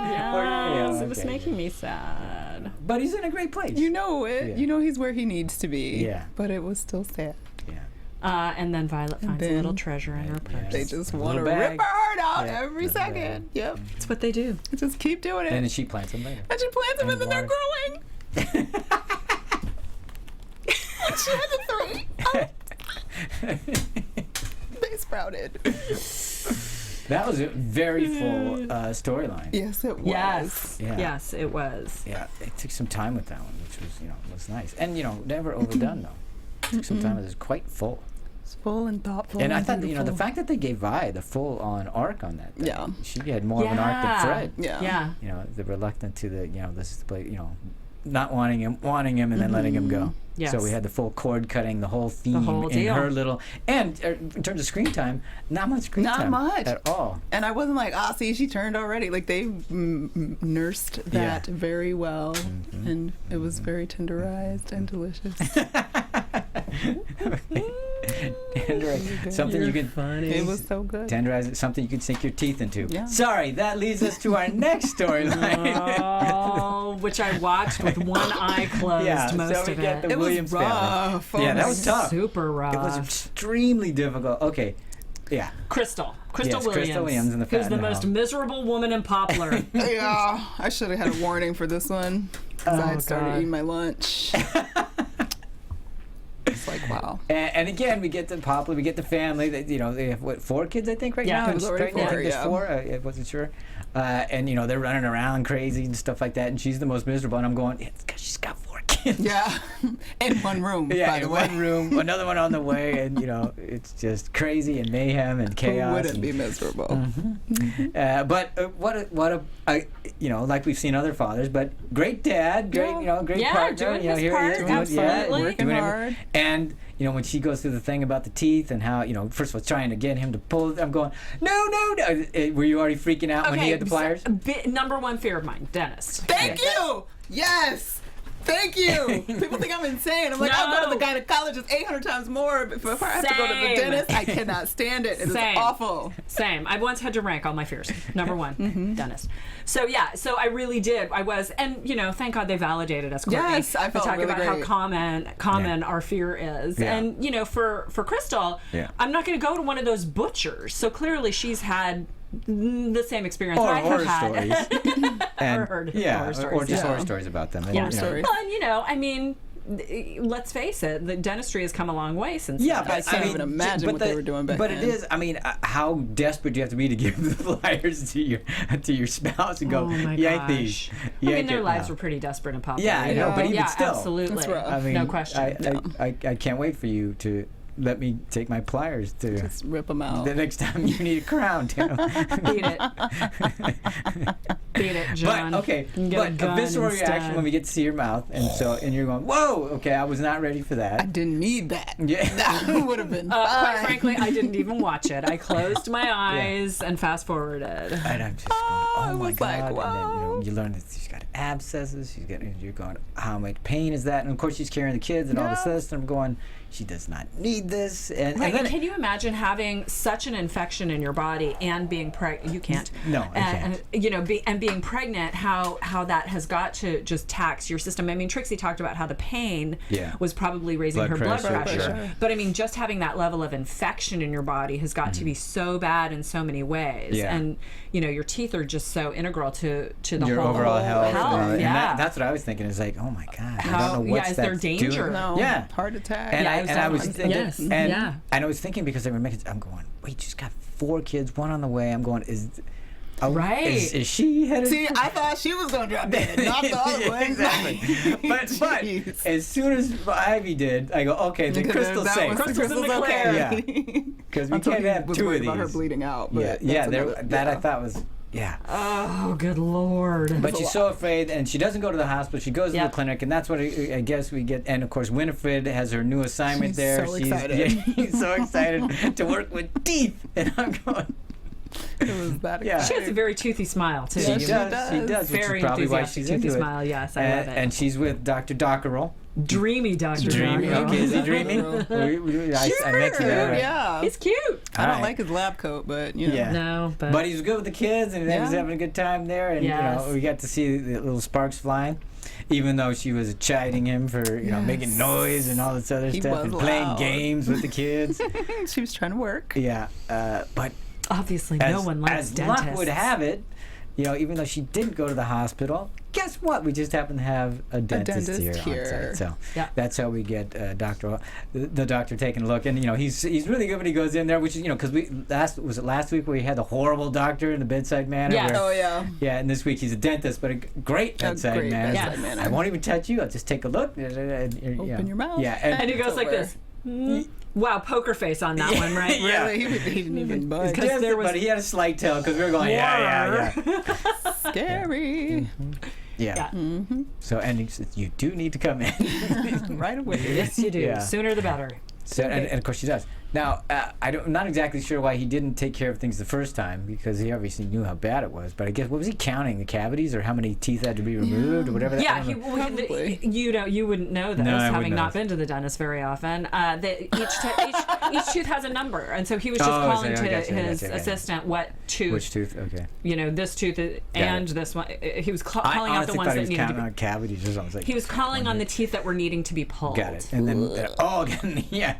Speaker 3: Yes, it was making me sad.
Speaker 1: But he's in a great place.
Speaker 4: You know it. Yeah. He's where he needs to be.
Speaker 1: Yeah.
Speaker 4: But it was still sad.
Speaker 1: Yeah.
Speaker 3: And then Violet finds a little treasure in her purse.
Speaker 4: They just want to rip her heart out every second. Yep.
Speaker 3: It's what they do.
Speaker 4: Just keep doing it.
Speaker 1: And then she plants them later.
Speaker 4: And she plants them and then they're growing. She had the 3. They sprouted.
Speaker 1: That was a very full storyline.
Speaker 4: Yes, it was.
Speaker 3: Yes.
Speaker 1: Yeah.
Speaker 3: Yes, it was.
Speaker 1: Yeah, it took some time with that one, which was nice. And never overdone though. Took some time. It was quite full.
Speaker 4: It's full and thoughtful.
Speaker 1: And I thought
Speaker 4: beautiful.
Speaker 1: the fact that they gave Vi the full on arc on that thing,
Speaker 4: Yeah.
Speaker 1: she had more of an arc than Fred.
Speaker 4: Yeah.
Speaker 1: The reluctant to the this is the place, not wanting him, and then letting him go.
Speaker 3: Yes.
Speaker 1: So we had the full cord cutting, the whole theme in
Speaker 3: deal.
Speaker 1: her little, and in terms of screen time, not much screen time.
Speaker 4: Not much
Speaker 1: at all.
Speaker 4: And I wasn't like, see, she turned already. Like they nursed that very well, and it was very tenderized and delicious.
Speaker 1: Something you can.
Speaker 3: Funny.
Speaker 4: It was so good.
Speaker 1: Tenderize it, something you can sink your teeth into.
Speaker 4: Yeah.
Speaker 1: Sorry, that leads us to our next storyline.
Speaker 3: Which I watched with one eye closed most of it.
Speaker 1: The Williams
Speaker 4: was rough.
Speaker 1: family. Yeah, that was tough.
Speaker 3: Super rough.
Speaker 1: It was extremely difficult. Okay. Yeah.
Speaker 3: Crystal
Speaker 1: Yes,
Speaker 3: Williams.
Speaker 1: Crystal Williams in the
Speaker 3: who's the most miserable woman in Poplar.
Speaker 4: Yeah, I should have had a warning for this one because I had started eating my lunch. It's like, wow.
Speaker 1: And again, we get to Poplar, we get the family. That they have 4 kids, I think, right now.
Speaker 4: Yeah, it was already 4.
Speaker 1: I think there's 4. I wasn't sure. And they're running around crazy and stuff like that. And she's the most miserable. And I'm going, it's because she's got 4 kids.
Speaker 4: Yeah, in one room.
Speaker 1: Yeah,
Speaker 4: by the
Speaker 1: in
Speaker 4: way.
Speaker 1: one room, another one on the way, and it's just crazy and mayhem and chaos.
Speaker 4: Who wouldn't be miserable?
Speaker 1: But what a like we've seen other fathers, but great dad, great great partner.
Speaker 3: Doing his part,
Speaker 1: he is,
Speaker 3: absolutely.
Speaker 4: Working hard.
Speaker 1: And when she goes through the thing about the teeth and how first of all trying to get him to pull it, I'm going no. Were you already freaking out when he had the pliers?
Speaker 3: Number 1 fear of mine, dentist.
Speaker 4: Thank you. Yes. Thank you. People think I'm insane. I'm like, I'll go to the gynecologist 800 times more before I have to go to the dentist. I cannot stand it. It is awful.
Speaker 3: Same. I once had to rank all my fears. Number 1, dentist. So I really did. I was, and thank God they validated us, Courtney.
Speaker 4: Yes, I felt
Speaker 3: talking
Speaker 4: really
Speaker 3: about
Speaker 4: great.
Speaker 3: how common our fear is, and for Crystal, I'm not going to go to one of those butchers. So clearly she's had the same experience
Speaker 1: or
Speaker 3: I have had.
Speaker 1: And,
Speaker 3: or heard
Speaker 1: horror stories.
Speaker 3: horror
Speaker 1: Or just horror stories about them.
Speaker 3: Yeah.
Speaker 4: stories.
Speaker 3: Well, and let's face it, the dentistry has come a long way since.
Speaker 1: Yeah,
Speaker 3: then.
Speaker 1: but
Speaker 4: I can't even imagine what they were doing back
Speaker 1: But
Speaker 4: then.
Speaker 1: it is. How desperate do you have to be to give the pliers to your spouse and go,
Speaker 3: oh my
Speaker 1: yank
Speaker 3: gosh.
Speaker 1: these?
Speaker 3: Their lives were pretty desperate and popular.
Speaker 1: Yeah, I know, but even still,
Speaker 3: absolutely,
Speaker 4: That's rough.
Speaker 3: no question.
Speaker 1: I can't wait for you to let me take my pliers to
Speaker 4: Just rip them out.
Speaker 1: the next time you need a crown.
Speaker 3: Beat it. Beat it, John.
Speaker 1: But a visceral reaction when we get to see your mouth, and you're going, whoa, okay, I was not ready for that.
Speaker 4: I didn't need that.
Speaker 1: Yeah.
Speaker 4: That would have been
Speaker 3: quite
Speaker 4: fine.
Speaker 3: frankly, I didn't even watch it. I closed my eyes and fast forwarded.
Speaker 1: And I'm just going, oh
Speaker 4: it
Speaker 1: my
Speaker 4: was like,
Speaker 1: God.
Speaker 4: whoa.
Speaker 1: And then, you learn that she's got abscesses. You're going, how much pain is that? And of course she's carrying the kids and all this. And I'm going, she does not need this. And then
Speaker 3: can you imagine having such an infection in your body and being pregnant? You can't.
Speaker 1: No, I can't.
Speaker 3: And being pregnant, how that has got to just tax your system. I mean, Trixie talked about how the pain was probably raising her blood pressure. But I mean, just having that level of infection in your body has got to be so bad in so many ways. Yeah. And your teeth are just so integral to the
Speaker 1: your
Speaker 3: whole
Speaker 1: overall health. And
Speaker 3: yeah.
Speaker 1: that's what I was thinking. Is like, oh my God, I don't know what's
Speaker 3: is there danger?
Speaker 1: Doing.
Speaker 4: No.
Speaker 1: Yeah,
Speaker 4: heart attack.
Speaker 1: And I was thinking,
Speaker 3: and
Speaker 1: I was thinking because they were making. I'm going, wait, she's got 4 kids, 1 on the way. I'm going, is she headed?
Speaker 4: See, I thought she was gonna drop dead, not the other one.
Speaker 1: Exactly. but as soon as Ivy did, I go, okay, the Crystal's safe.
Speaker 3: Crystal's in the clear.
Speaker 1: Yeah, because we can't have 2 of these.
Speaker 4: About her bleeding out. But
Speaker 1: I thought was. Yeah.
Speaker 3: Oh, good Lord.
Speaker 1: But she's so afraid, and she doesn't go to the hospital. She goes to the clinic, and that's what I guess we get. And of course, Winifred has her new assignment there.
Speaker 4: She's excited.
Speaker 1: She's so excited to work with teeth, and I'm going.
Speaker 4: It was that.
Speaker 1: Yeah.
Speaker 3: She has a very toothy smile too.
Speaker 1: She does.
Speaker 3: Very
Speaker 1: which is probably why she's
Speaker 3: toothy
Speaker 1: into
Speaker 3: smile.
Speaker 1: it.
Speaker 3: Yes, I love it.
Speaker 1: And she's with Dr. Dockerel.
Speaker 3: Dreamy Dr.
Speaker 1: Dreamy.
Speaker 3: Dockerel.
Speaker 1: Okay, is he dreamy? I mixed it up.
Speaker 4: Yeah.
Speaker 3: He's cute.
Speaker 4: I don't like his lab coat, but
Speaker 1: Yeah.
Speaker 3: No,
Speaker 1: but he's good with the kids, and he was having a good time there, and we got to see the little sparks flying. Even though she was chiding him for making noise and all this other stuff and playing games with the kids.
Speaker 4: She was trying to work.
Speaker 1: Yeah, but
Speaker 3: obviously no one likes dentists.
Speaker 1: Luck would have it, even though she didn't go to the hospital, guess what? We just happen to have a dentist here. On site. So that's how we get the doctor taking a look. And he's really good when he goes in there, which is because was it last week where we had the horrible doctor in the bedside manner?
Speaker 3: Yes.
Speaker 1: Yeah, and this week he's a dentist, but a great bedside manner. I won't even touch you. I'll just take a look.
Speaker 4: Open your mouth.
Speaker 1: Yeah,
Speaker 3: and he goes like this. Wow, poker face on that one, right?
Speaker 4: Really? He didn't even budge.
Speaker 1: But he had a slight tail because we were going, yeah.
Speaker 4: Scary.
Speaker 1: Yeah. Mm-hmm. So, and he says, you do need to come in.
Speaker 4: Right away.
Speaker 3: Yes, you do. Yeah. Sooner the better.
Speaker 1: So, and of course she does. Now, I'm not exactly sure why he didn't take care of things the first time, because he obviously knew how bad it was. But I guess, what was he counting? The cavities, or how many teeth had to be removed, or whatever?
Speaker 3: You wouldn't know this, having not been to the dentist very often. Each tooth has a number, and so he was just calling to his assistant what tooth.
Speaker 1: Which tooth? Okay.
Speaker 3: This tooth and this one. He was calling out the ones that needed to be.
Speaker 1: On cavities or something.
Speaker 3: He was calling on the teeth that were needing to be pulled.
Speaker 1: Got it. And then yeah.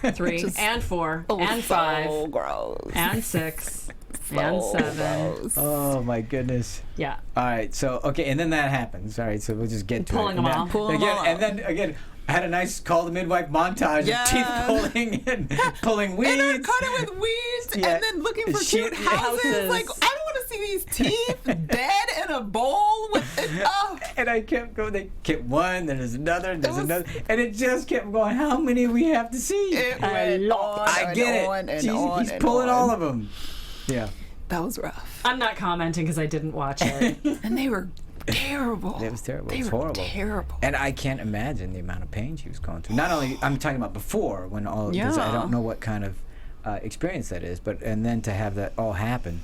Speaker 3: 3 and 4 and 5
Speaker 4: so gross.
Speaker 3: and 6 and 7.
Speaker 4: Gross.
Speaker 1: Oh my goodness.
Speaker 3: Yeah.
Speaker 1: All right. So and then that happens. All right. So we'll just get to
Speaker 3: pulling them all.
Speaker 1: And then again, I had a nice Call the Midwife montage of teeth pulling and pulling weeds.
Speaker 4: And cut it with weeds, and then looking for cute houses. Like, I don't want to see these teeth dead in a bowl with it. Oh.
Speaker 1: And I kept going. They kept one, then there's another, and there's another, and it just kept going. How many we have to see?
Speaker 4: It went on.
Speaker 1: I get it. He's pulling all of them. Yeah.
Speaker 4: That was rough.
Speaker 3: I'm not commenting because I didn't watch it.
Speaker 4: And they were terrible.
Speaker 1: It was terrible.
Speaker 4: They
Speaker 1: it was
Speaker 4: were
Speaker 1: horrible.
Speaker 4: Terrible.
Speaker 1: And I can't imagine the amount of pain she was going through. Not only, I'm talking about before, when all, because I don't know what kind of experience that is, and then to have that all happen.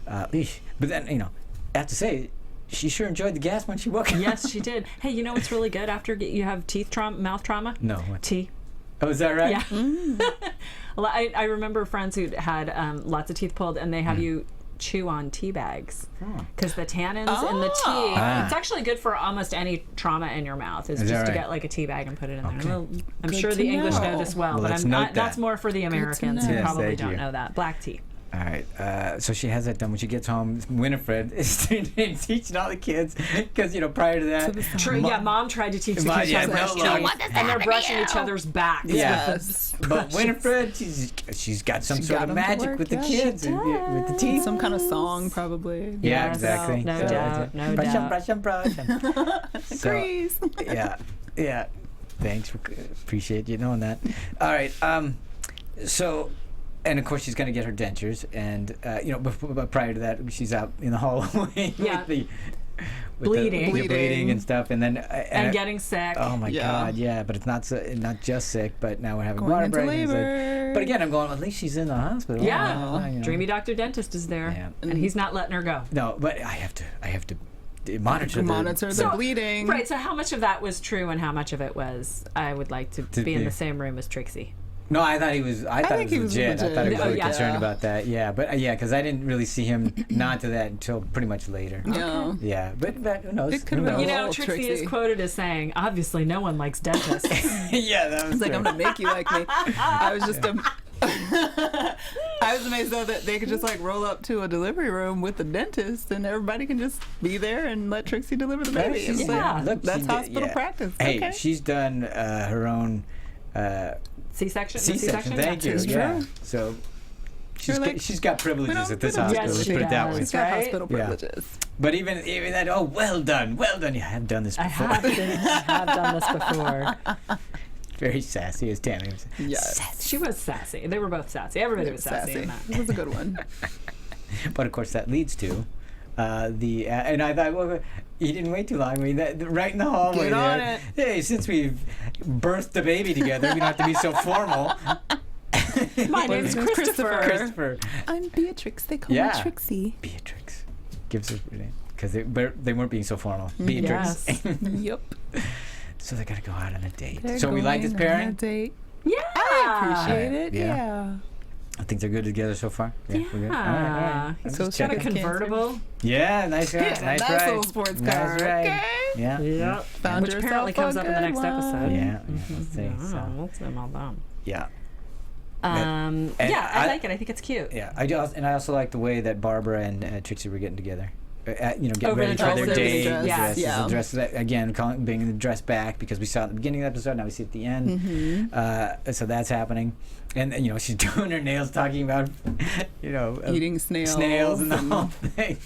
Speaker 1: But then, I have to say, she sure enjoyed the gas when she woke up.
Speaker 3: Yes, she did. Hey, you know what's really good after you have mouth trauma?
Speaker 1: No. What?
Speaker 3: Tea.
Speaker 1: Oh, is that right?
Speaker 3: Yeah. Well, I remember friends who had lots of teeth pulled, and they have you chew on tea bags because the tannins in the tea. It's actually good for almost any trauma in your mouth. Is just to get like a tea bag and put it in there. Well, I'm sure the English know this well, but that's more for the Americans who probably don't know that. Black tea.
Speaker 1: All right. So she has that done when she gets home. Winifred is teaching all the kids because prior to that,
Speaker 3: Mom tried to teach the kids how to brush teeth, and they're brushing each other's backs.
Speaker 1: Yes, but Winifred, she's got some sort of magic with the kids and with the teeth.
Speaker 4: Some kind of song, probably.
Speaker 1: Yeah, exactly.
Speaker 3: No doubt.
Speaker 1: Brush them.
Speaker 4: Agrees.
Speaker 1: Yeah. Thanks. Appreciate you knowing that. All right. So. And of course, she's going to get her dentures, and but prior to that, she's out in the hallway with the bleeding and stuff, and then
Speaker 3: and getting sick.
Speaker 1: Oh my God, yeah! But it's not just sick, but now we're having water breaks. But again, I'm going. At least she's in the hospital.
Speaker 3: Yeah, Dreamy Dr. Dentist is there, and he's not letting her go.
Speaker 1: No, but I have to monitor
Speaker 4: the bleeding.
Speaker 3: Right. So how much of that was true, and how much of it was I would like to be in the same room as Trixie?
Speaker 1: No, I thought he was. I thought he was legit. I thought he was really concerned about that. Yeah, but because I didn't really see him nod to that until pretty much later.
Speaker 4: No.
Speaker 1: Yeah, but who knows?
Speaker 4: It could have been
Speaker 3: Trixie is quoted as saying, "Obviously, no one likes dentists."
Speaker 1: Yeah, that was.
Speaker 4: It's like, I'm gonna make you like me. I was just I was amazed though that they could just like roll up to a delivery room with the dentist and everybody can just be there and let Trixie deliver the baby.
Speaker 1: Look,
Speaker 4: that's hospital practice.
Speaker 1: Hey, she's done her own.
Speaker 3: C-section.
Speaker 1: Thank you. Yeah. So she's got privileges at this hospital.
Speaker 3: Yes,
Speaker 1: let's
Speaker 3: she
Speaker 1: put it that
Speaker 3: does.
Speaker 1: way.
Speaker 4: She's got hospital privileges.
Speaker 1: But even that. Oh, well done. Yeah, I have done this before.
Speaker 3: I have done this before.
Speaker 1: Very sassy as Tammy.
Speaker 4: Yes.
Speaker 3: She was sassy. They were both sassy. Everybody was sassy in that.
Speaker 4: It was a good one.
Speaker 1: But of course, that leads to and I thought, well, he didn't wait too long. I mean, right in the hallway
Speaker 4: Get on
Speaker 1: there.
Speaker 4: it.
Speaker 1: Hey, since we've birthed the baby together, we don't have to be so formal.
Speaker 3: My name's Christopher.
Speaker 4: I'm Beatrix. They call me Trixie.
Speaker 1: Beatrix. Gives her name. Because they weren't being so formal. Beatrix.
Speaker 3: Yes.
Speaker 4: Yep.
Speaker 1: So they got to go out on a date.
Speaker 4: They're
Speaker 1: so we like this pairing?
Speaker 4: on a date.
Speaker 3: Yeah.
Speaker 4: I appreciate it. Yeah.
Speaker 1: I think they're good together so far.
Speaker 3: Yeah.
Speaker 1: We're good. All right.
Speaker 4: So
Speaker 3: It's got a convertible.
Speaker 1: Yeah, nice guy. Nice ride.
Speaker 4: little sports car.
Speaker 1: Nice ride.
Speaker 4: Okay.
Speaker 1: Yeah.
Speaker 3: Yep.
Speaker 4: Found
Speaker 3: Which apparently
Speaker 4: yourself
Speaker 3: comes
Speaker 4: a
Speaker 3: up in the
Speaker 4: good
Speaker 3: next
Speaker 4: one.
Speaker 3: episode.
Speaker 1: Yeah. Let's see. So,
Speaker 3: What's them all about?
Speaker 1: yeah.
Speaker 3: I like it. I think it's cute.
Speaker 1: Yeah. I also like the way that Barbara and Trixie were getting together. Getting
Speaker 3: Over
Speaker 1: ready
Speaker 3: the
Speaker 1: for their
Speaker 3: dresses.
Speaker 1: date.
Speaker 3: Yes.
Speaker 1: The dresses, again, being the dress back because we saw it at the beginning of the episode. Now we see it at the end. So that's happening. And she's doing her nails, talking about
Speaker 4: Eating snails
Speaker 1: and the whole thing.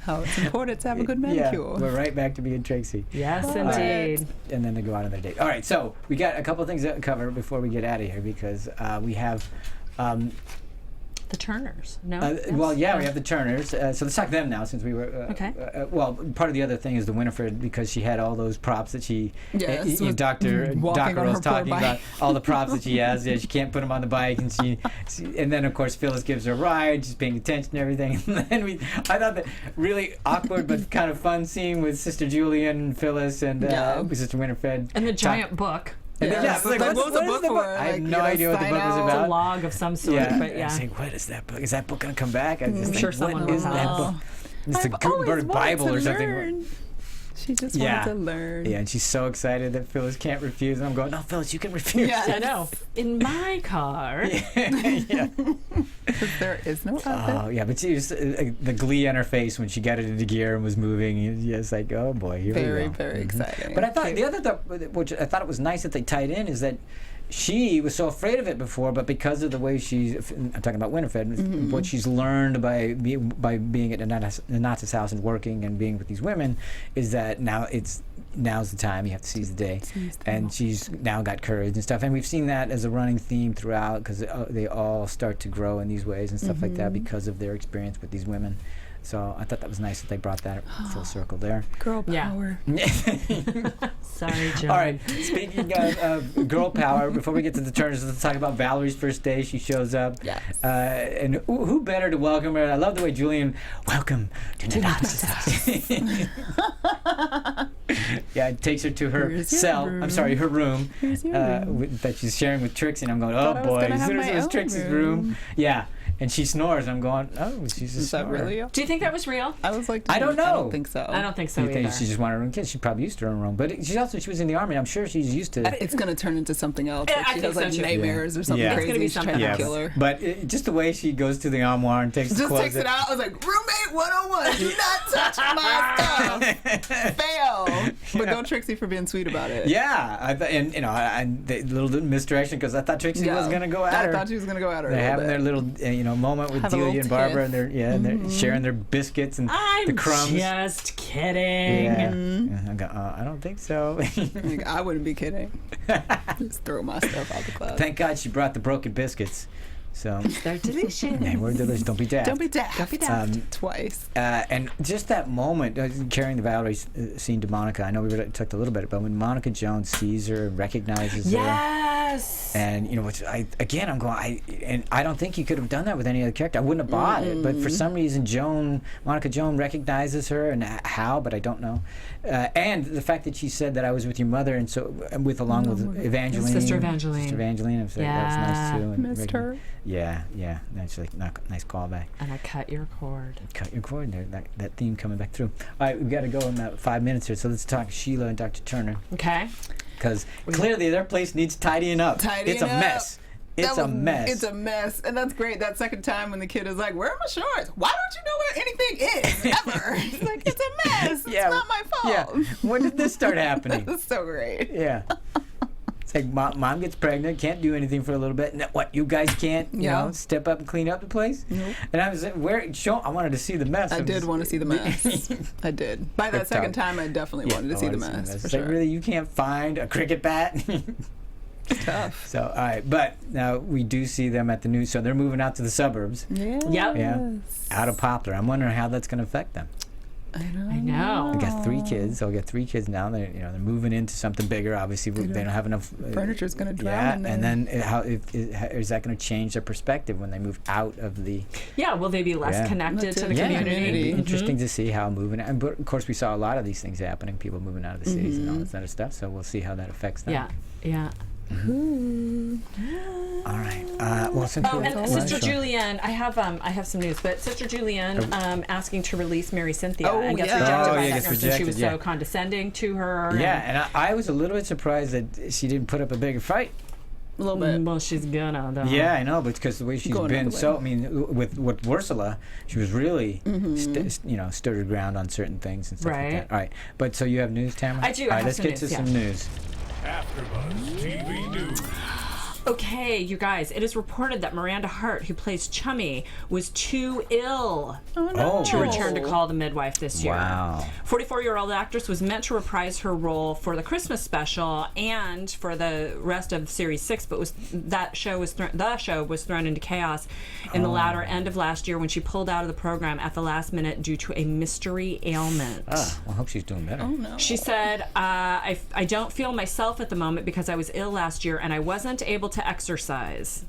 Speaker 4: How it's important to have a good manicure.
Speaker 1: Yeah, we're right back to being Trixie.
Speaker 3: Yes, indeed.
Speaker 1: And then they go out on their date. All right, so we got a couple of things to cover before we get out of here because we have.
Speaker 3: The Turners. No.
Speaker 1: Yes? Well, yeah, we have the Turners. So let's talk to them now, since we were.
Speaker 3: Okay.
Speaker 1: Well, part of the other thing is the Winifred because she had all those props that she.
Speaker 4: Yes.
Speaker 1: Dr. was talking about all the props that she has. Yeah, she can't put them on the bike, and and then of course Phyllis gives her a ride. She's paying attention and everything. And then I thought that really awkward but kind of fun scene with Sister Julian and Phyllis and Sister Winifred.
Speaker 3: And the giant book.
Speaker 1: And then,
Speaker 4: what was the book for?
Speaker 1: I have no idea what the book was
Speaker 3: It's
Speaker 1: about.
Speaker 3: a log of some sort. But
Speaker 1: I was like, what is that book? Is that book going to come back?
Speaker 3: I'm sure someone will
Speaker 1: that book? It's the Gutenberg Bible or something.
Speaker 4: Learn. She just wanted to learn.
Speaker 1: Yeah, and she's so excited that Phyllis can't refuse. And I'm going, no, Phyllis, you can refuse.
Speaker 4: Yeah,
Speaker 3: I know. In my car.
Speaker 1: Yeah.
Speaker 4: There is no other.
Speaker 1: Oh, yeah, but she was, the glee on her face when she got it into gear and was moving. It's like, oh boy, here we go.
Speaker 4: Very, very exciting.
Speaker 1: But I thought the other thing, which I thought it was nice that they tied in, is that she was so afraid of it before, but because of the way I'm talking about Winifred, what she's learned by being at Anata's house and working and being with these women, is that now's the time. You have to seize the day. And she's now got courage and stuff. And we've seen that as a running theme throughout because they all start to grow in these ways and stuff like that because of their experience with these women. So I thought that was nice that they brought that full circle there.
Speaker 4: Girl power.
Speaker 3: Sorry, John.
Speaker 1: All right. Speaking of girl power, before we get to the Turners, let's talk about Valerie's first day. She shows up.
Speaker 4: Yes.
Speaker 1: And who better to welcome her? I love the way Julian, welcome to Nana's house. Yeah, it takes her to her cell.
Speaker 4: room.
Speaker 1: I'm sorry, her room.
Speaker 4: Here's your room.
Speaker 1: That she's sharing with Trixie. And I'm going,
Speaker 4: Thought I was
Speaker 1: boy,
Speaker 4: gonna
Speaker 1: as
Speaker 4: have
Speaker 1: soon as
Speaker 4: my
Speaker 1: it was
Speaker 4: own
Speaker 1: Trixie's
Speaker 4: room.
Speaker 1: room. Yeah. And she snores. I'm going, oh, she's a
Speaker 4: Is that
Speaker 1: snorer.
Speaker 4: really?
Speaker 3: Do you think that was real?
Speaker 4: I was like,
Speaker 1: I don't know.
Speaker 4: I don't think so.
Speaker 3: I don't think so
Speaker 1: You
Speaker 3: either.
Speaker 1: think she just wanted her own kids? She probably used her own room. But she was in the army. I'm sure she's used to.
Speaker 4: It's gonna turn into something else.
Speaker 3: Yeah,
Speaker 4: Like
Speaker 3: I
Speaker 4: she
Speaker 3: think
Speaker 4: has like
Speaker 3: so, too.
Speaker 4: nightmares or something
Speaker 1: Yeah. It's
Speaker 4: crazy.
Speaker 3: gonna be
Speaker 4: She's trying
Speaker 3: something
Speaker 4: to kill her.
Speaker 1: But just the way she goes to the armoire and takes the
Speaker 4: Just
Speaker 1: clothes.
Speaker 4: takes it out. I was like, roommate 101. Do not touch my stuff. Fail. But go Trixie for being sweet about it.
Speaker 1: Yeah, and the little misdirection because I thought Trixie was gonna go at her.
Speaker 4: I thought she was gonna go at her.
Speaker 1: They're having their
Speaker 4: little
Speaker 1: little moment with
Speaker 4: Have a
Speaker 1: Delia
Speaker 4: little
Speaker 1: and Barbara,
Speaker 4: tiff.
Speaker 1: and they're sharing their biscuits and
Speaker 3: I'm
Speaker 1: the crumbs.
Speaker 3: just kidding.
Speaker 1: Yeah. And I go, I don't think so.
Speaker 4: Like, I wouldn't be kidding. Just throw my stuff out the closet.
Speaker 1: Thank God she brought the broken biscuits. So
Speaker 3: they're delicious.
Speaker 1: Yeah, we're delicious. Don't be daft.
Speaker 4: Don't be daft.
Speaker 3: Don't be daft.
Speaker 4: Twice.
Speaker 1: And just that moment, carrying the Valerie scene to Monica. I know we talked a little bit, but when Monica Jones sees her, recognizes her.
Speaker 3: Yes.
Speaker 1: And which I'm going. I don't think you could have done that with any other character. I wouldn't have bought it, but for some reason, Monica Jones recognizes her, and how, but I don't know. And the fact that she said that I was with your mother, and so along with Evangeline,
Speaker 3: Sister Evangeline.
Speaker 1: Sister Evangeline. I said, that's nice too. And
Speaker 4: Missed her.
Speaker 1: Yeah, that's like nice callback.
Speaker 3: And I cut your cord.
Speaker 1: Cut your cord there. That theme coming back through. All right, we've got to go in about 5 minutes here, so let's talk Sheila and Dr. Turner.
Speaker 3: Okay.
Speaker 1: Because clearly their place needs tidying up. It's a mess. It's a mess.
Speaker 4: It's a mess. And that's great. That second time when the kid is like, where are my shorts? Why don't you know where anything is? Ever. It's like, it's a mess. It's not my fault.
Speaker 1: Yeah. When did this start happening?
Speaker 4: This is so great.
Speaker 1: Yeah. It's like mom gets pregnant, can't do anything for a little bit. And what, you guys can't, step up and clean up the place? Nope. And I was like, I wanted to see the mess.
Speaker 4: I did want to see the mess. I did. By that second time, I definitely wanted to see the mess. For sure.
Speaker 1: Like, really, you can't find a cricket bat?
Speaker 4: Tough.
Speaker 1: So, all right. But now we do see them at the news. So they're moving out to the suburbs.
Speaker 4: Yes.
Speaker 1: Yeah. Out of Poplar. I'm wondering how that's going to affect them.
Speaker 4: I
Speaker 3: I know.
Speaker 1: They got 3 kids. They'll get 3 kids now. They're moving into something bigger. Obviously, they don't have enough.
Speaker 4: Furniture's going to drown in there.
Speaker 1: And then is that going to change their perspective when they move out of the?
Speaker 3: Yeah. Will they be less connected to the community?
Speaker 1: It'd be interesting to see how moving. And but of course, we saw a lot of these things happening. People moving out of the cities and all that sort of stuff. So we'll see how that affects them.
Speaker 3: Yeah. Yeah.
Speaker 1: All right. Well, since
Speaker 3: and Sister Julianne, I have some news, but Sister Julianne asking to release Mary Cynthia and gets rejected by that nurse, and she was so condescending to her.
Speaker 1: Yeah, and I was a little bit surprised that she didn't put up a bigger fight.
Speaker 4: A little bit.
Speaker 3: Well, she's gonna, though.
Speaker 1: Yeah, I know, but because the way she's been, with Ursula, she was really, stood her ground on certain things and stuff like that. All right, but so you have news, Tamara?
Speaker 3: I do.
Speaker 1: All right,
Speaker 3: let's
Speaker 1: get to some news.
Speaker 2: AfterBuzz TV News.
Speaker 3: Okay, you guys, it is reported that Miranda Hart, who plays Chummy, was too ill to return to Call the Midwife this year.
Speaker 1: Wow.
Speaker 3: 44-year-old actress was meant to reprise her role for the Christmas special and for the rest of Series 6, but the show was thrown into chaos in the latter end of last year when she pulled out of the program at the last minute due to a mystery ailment.
Speaker 1: Well, I hope she's doing better.
Speaker 4: Oh, no.
Speaker 3: She said, I don't feel myself at the moment because I was ill last year and I wasn't able to exercise.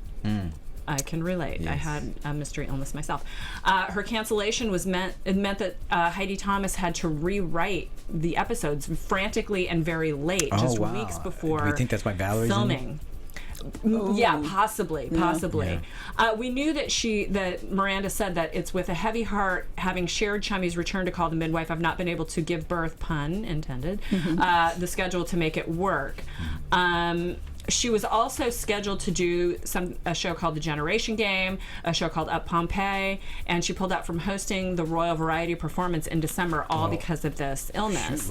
Speaker 3: I can relate. Yes. I had a mystery illness myself. Her cancellation meant that Heidi Thomas had to rewrite the episodes frantically and very late, weeks before
Speaker 1: Do we think that's why Valerie's
Speaker 3: filming. Yeah, possibly. Yeah. We knew that Miranda said that it's with a heavy heart, having shared Chummy's return to Call the Midwife. I've not been able to give birth, pun intended, the schedule to make it work. She was also scheduled to do a show called The Generation Game, a show called Up Pompeii, and she pulled out from hosting the Royal Variety Performance in December, all because of this illness.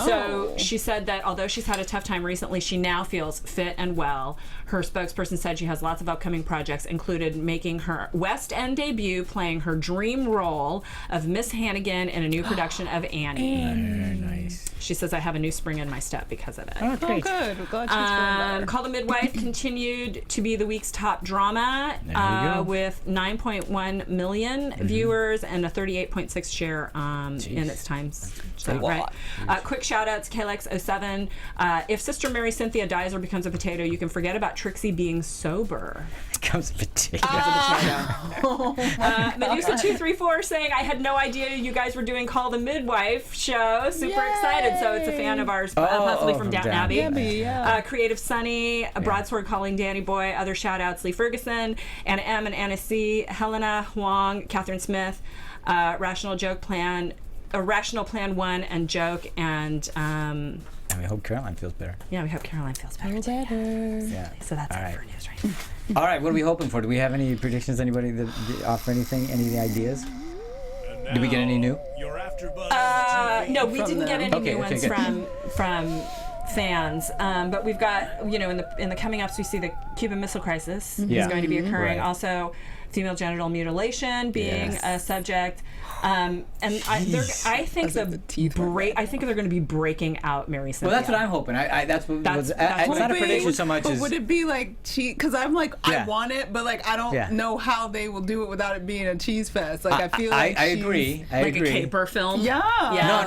Speaker 3: So she said that although she's had a tough time recently, she now feels fit and well. Her spokesperson said she has lots of upcoming projects, included making her West End debut, playing her dream role of Miss Hannigan in a new production of Annie.
Speaker 1: Very nice.
Speaker 3: She says, I have a new spring in my step because of it.
Speaker 4: Oh, good. We're glad she's feeling better.
Speaker 3: Call the Midwife continued to be the week's top drama with 9.1 million viewers and a 38.6 share in its times. So, right. Quick shout outs, KLX07. If Sister Mary Cynthia dies or becomes a potato, you can forget about Trixie being sober.
Speaker 1: Becomes a potato.
Speaker 3: Medusa234 saying, I had no idea you guys were doing Call the Midwife show. Super excited. So it's a fan of ours, possibly from Downton Abbey. Creative Sunny, Broadsword calling Danny Boy. Other shout outs, Lee Ferguson, Anna M. and Anna C., Helena Huang, Catherine Smith, Rational Plan 1 and Joke, and
Speaker 1: we hope Caroline feels better.
Speaker 3: Yeah, we hope Caroline feels better.
Speaker 1: Yeah.
Speaker 3: So that's it for news right now.
Speaker 1: All right, what are we hoping for? Do we have any predictions? Anybody that offer anything? Any ideas? Did we get any new?
Speaker 2: Your AfterBuzz
Speaker 3: no, we didn't get any new ones from fans, but we've got in the coming ups we see the Cuban Missile Crisis is going to be occurring. Also, female genital mutilation being a subject. And I think they're going to be breaking out Mary Cynthia.
Speaker 1: Well, that's what I'm hoping. That's it's not a prediction so much
Speaker 4: but
Speaker 1: as.
Speaker 4: Would it be like cheese? Because I'm like, I want it, but like I don't know how they will do it without it being a cheese fest. Like I feel like
Speaker 1: I agree.
Speaker 3: A caper film.
Speaker 4: Yeah.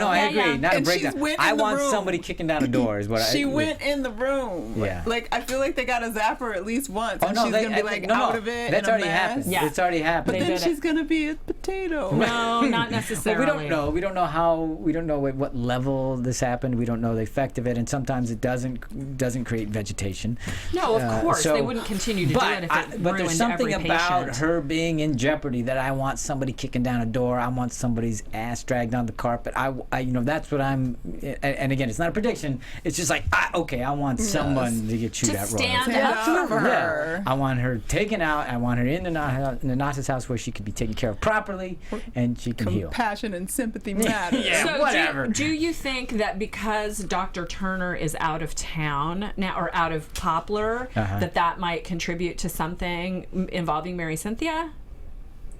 Speaker 1: No, I agree.
Speaker 3: Yeah.
Speaker 1: Not
Speaker 4: And
Speaker 1: a breakdown. I want somebody kicking down a door. Is what
Speaker 4: she went in the room.
Speaker 1: Yeah.
Speaker 4: Like I feel like they got to zap her at least once, and
Speaker 1: no,
Speaker 4: she's gonna be like out of it.
Speaker 1: That's already happened.
Speaker 3: Yeah.
Speaker 1: It's already happened.
Speaker 4: But then she's gonna be a potato.
Speaker 3: No, not necessarily.
Speaker 1: Well, we don't know. We don't know how. We don't know at what level this happened. We don't know the effect of it, and sometimes it doesn't create vegetation.
Speaker 3: No, of course they wouldn't continue to do it if it
Speaker 1: but there's something about
Speaker 3: patient.
Speaker 1: her being in jeopardy that I want somebody kicking down a door. I want somebody's ass dragged on the carpet. I that's what I'm. And again, it's not a prediction. It's just like I want someone to get chewed out.
Speaker 3: Stand up for her.
Speaker 1: Yeah. I want her taken out. I want her in the Nata's house where she could be taken care of properly and she can heal.
Speaker 4: Compassion and sympathy matter.
Speaker 3: So
Speaker 1: whatever.
Speaker 3: Do you think that because Dr. Turner is out of town now, or out of Poplar, that might contribute to something involving Mary Cynthia?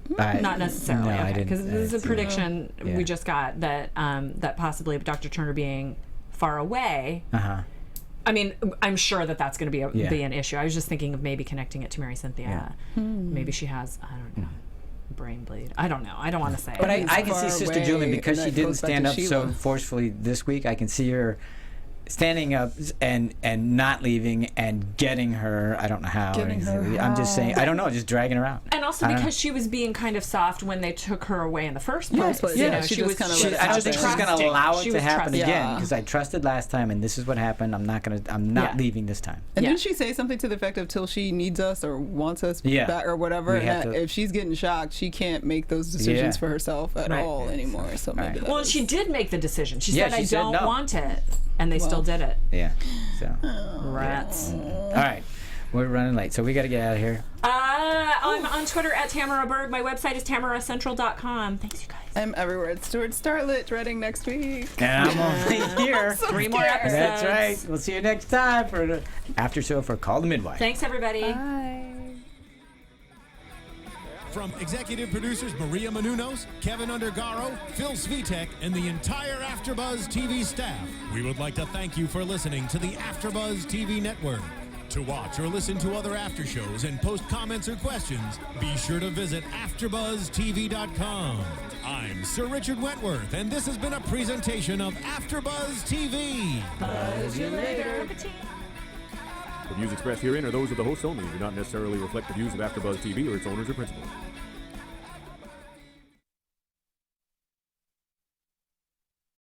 Speaker 3: Not necessarily,
Speaker 1: no,
Speaker 3: because this is a prediction we just got that that possibly Dr. Turner being far away. I mean, I'm sure that's going to be an issue. I was just thinking of maybe connecting it to Mary Cynthia. Maybe she has, I don't know, brain bleed. I don't know. I don't want to say.
Speaker 1: But
Speaker 3: it.
Speaker 1: I can see Sister Julian, because she didn't stand up so forcefully this week. I can see her standing up and not leaving and getting her. I don't know how. I'm just saying. I don't know. Just dragging her out.
Speaker 3: And also because she was being kind of soft when they took her away in the first place.
Speaker 4: She was kind of.
Speaker 1: I don't think she's going to allow it to happen
Speaker 3: trusting.
Speaker 1: again, because I trusted last time, and this is what happened. I'm not leaving this time.
Speaker 4: And didn't she say something to the effect of till she needs us or wants us back or whatever? And if she's getting shocked, she can't make those decisions for herself at all anymore. So maybe.
Speaker 3: Well, she did make the decision. She said, "I don't want it." And they still did it.
Speaker 1: Yeah. So.
Speaker 3: Rats.
Speaker 1: All right. We're running late, so we got to get out of here.
Speaker 3: I'm on Twitter at Tamara Berg. My website is tamaracentral.com. Thanks, you guys.
Speaker 4: I'm everywhere. It's Stewart Starlet, dreading next week.
Speaker 1: And I'm only here.
Speaker 4: So
Speaker 3: 3 more episodes.
Speaker 1: That's right. We'll see you next time for the after show for Call the Midwife.
Speaker 3: Thanks, everybody.
Speaker 4: Bye.
Speaker 2: From executive producers Maria Menounos, Kevin Undergaro, Phil Svitek, and the entire AfterBuzz TV staff, we would like to thank you for listening to the AfterBuzz TV network. To watch or listen to other after shows and post comments or questions, be sure to visit AfterBuzzTV.com. I'm Sir Richard Wentworth, and this has been a presentation of AfterBuzz TV.
Speaker 3: Buzz you later.
Speaker 5: The views expressed herein are those of the hosts only and do not necessarily reflect the views of AfterBuzz TV or its owners or principals.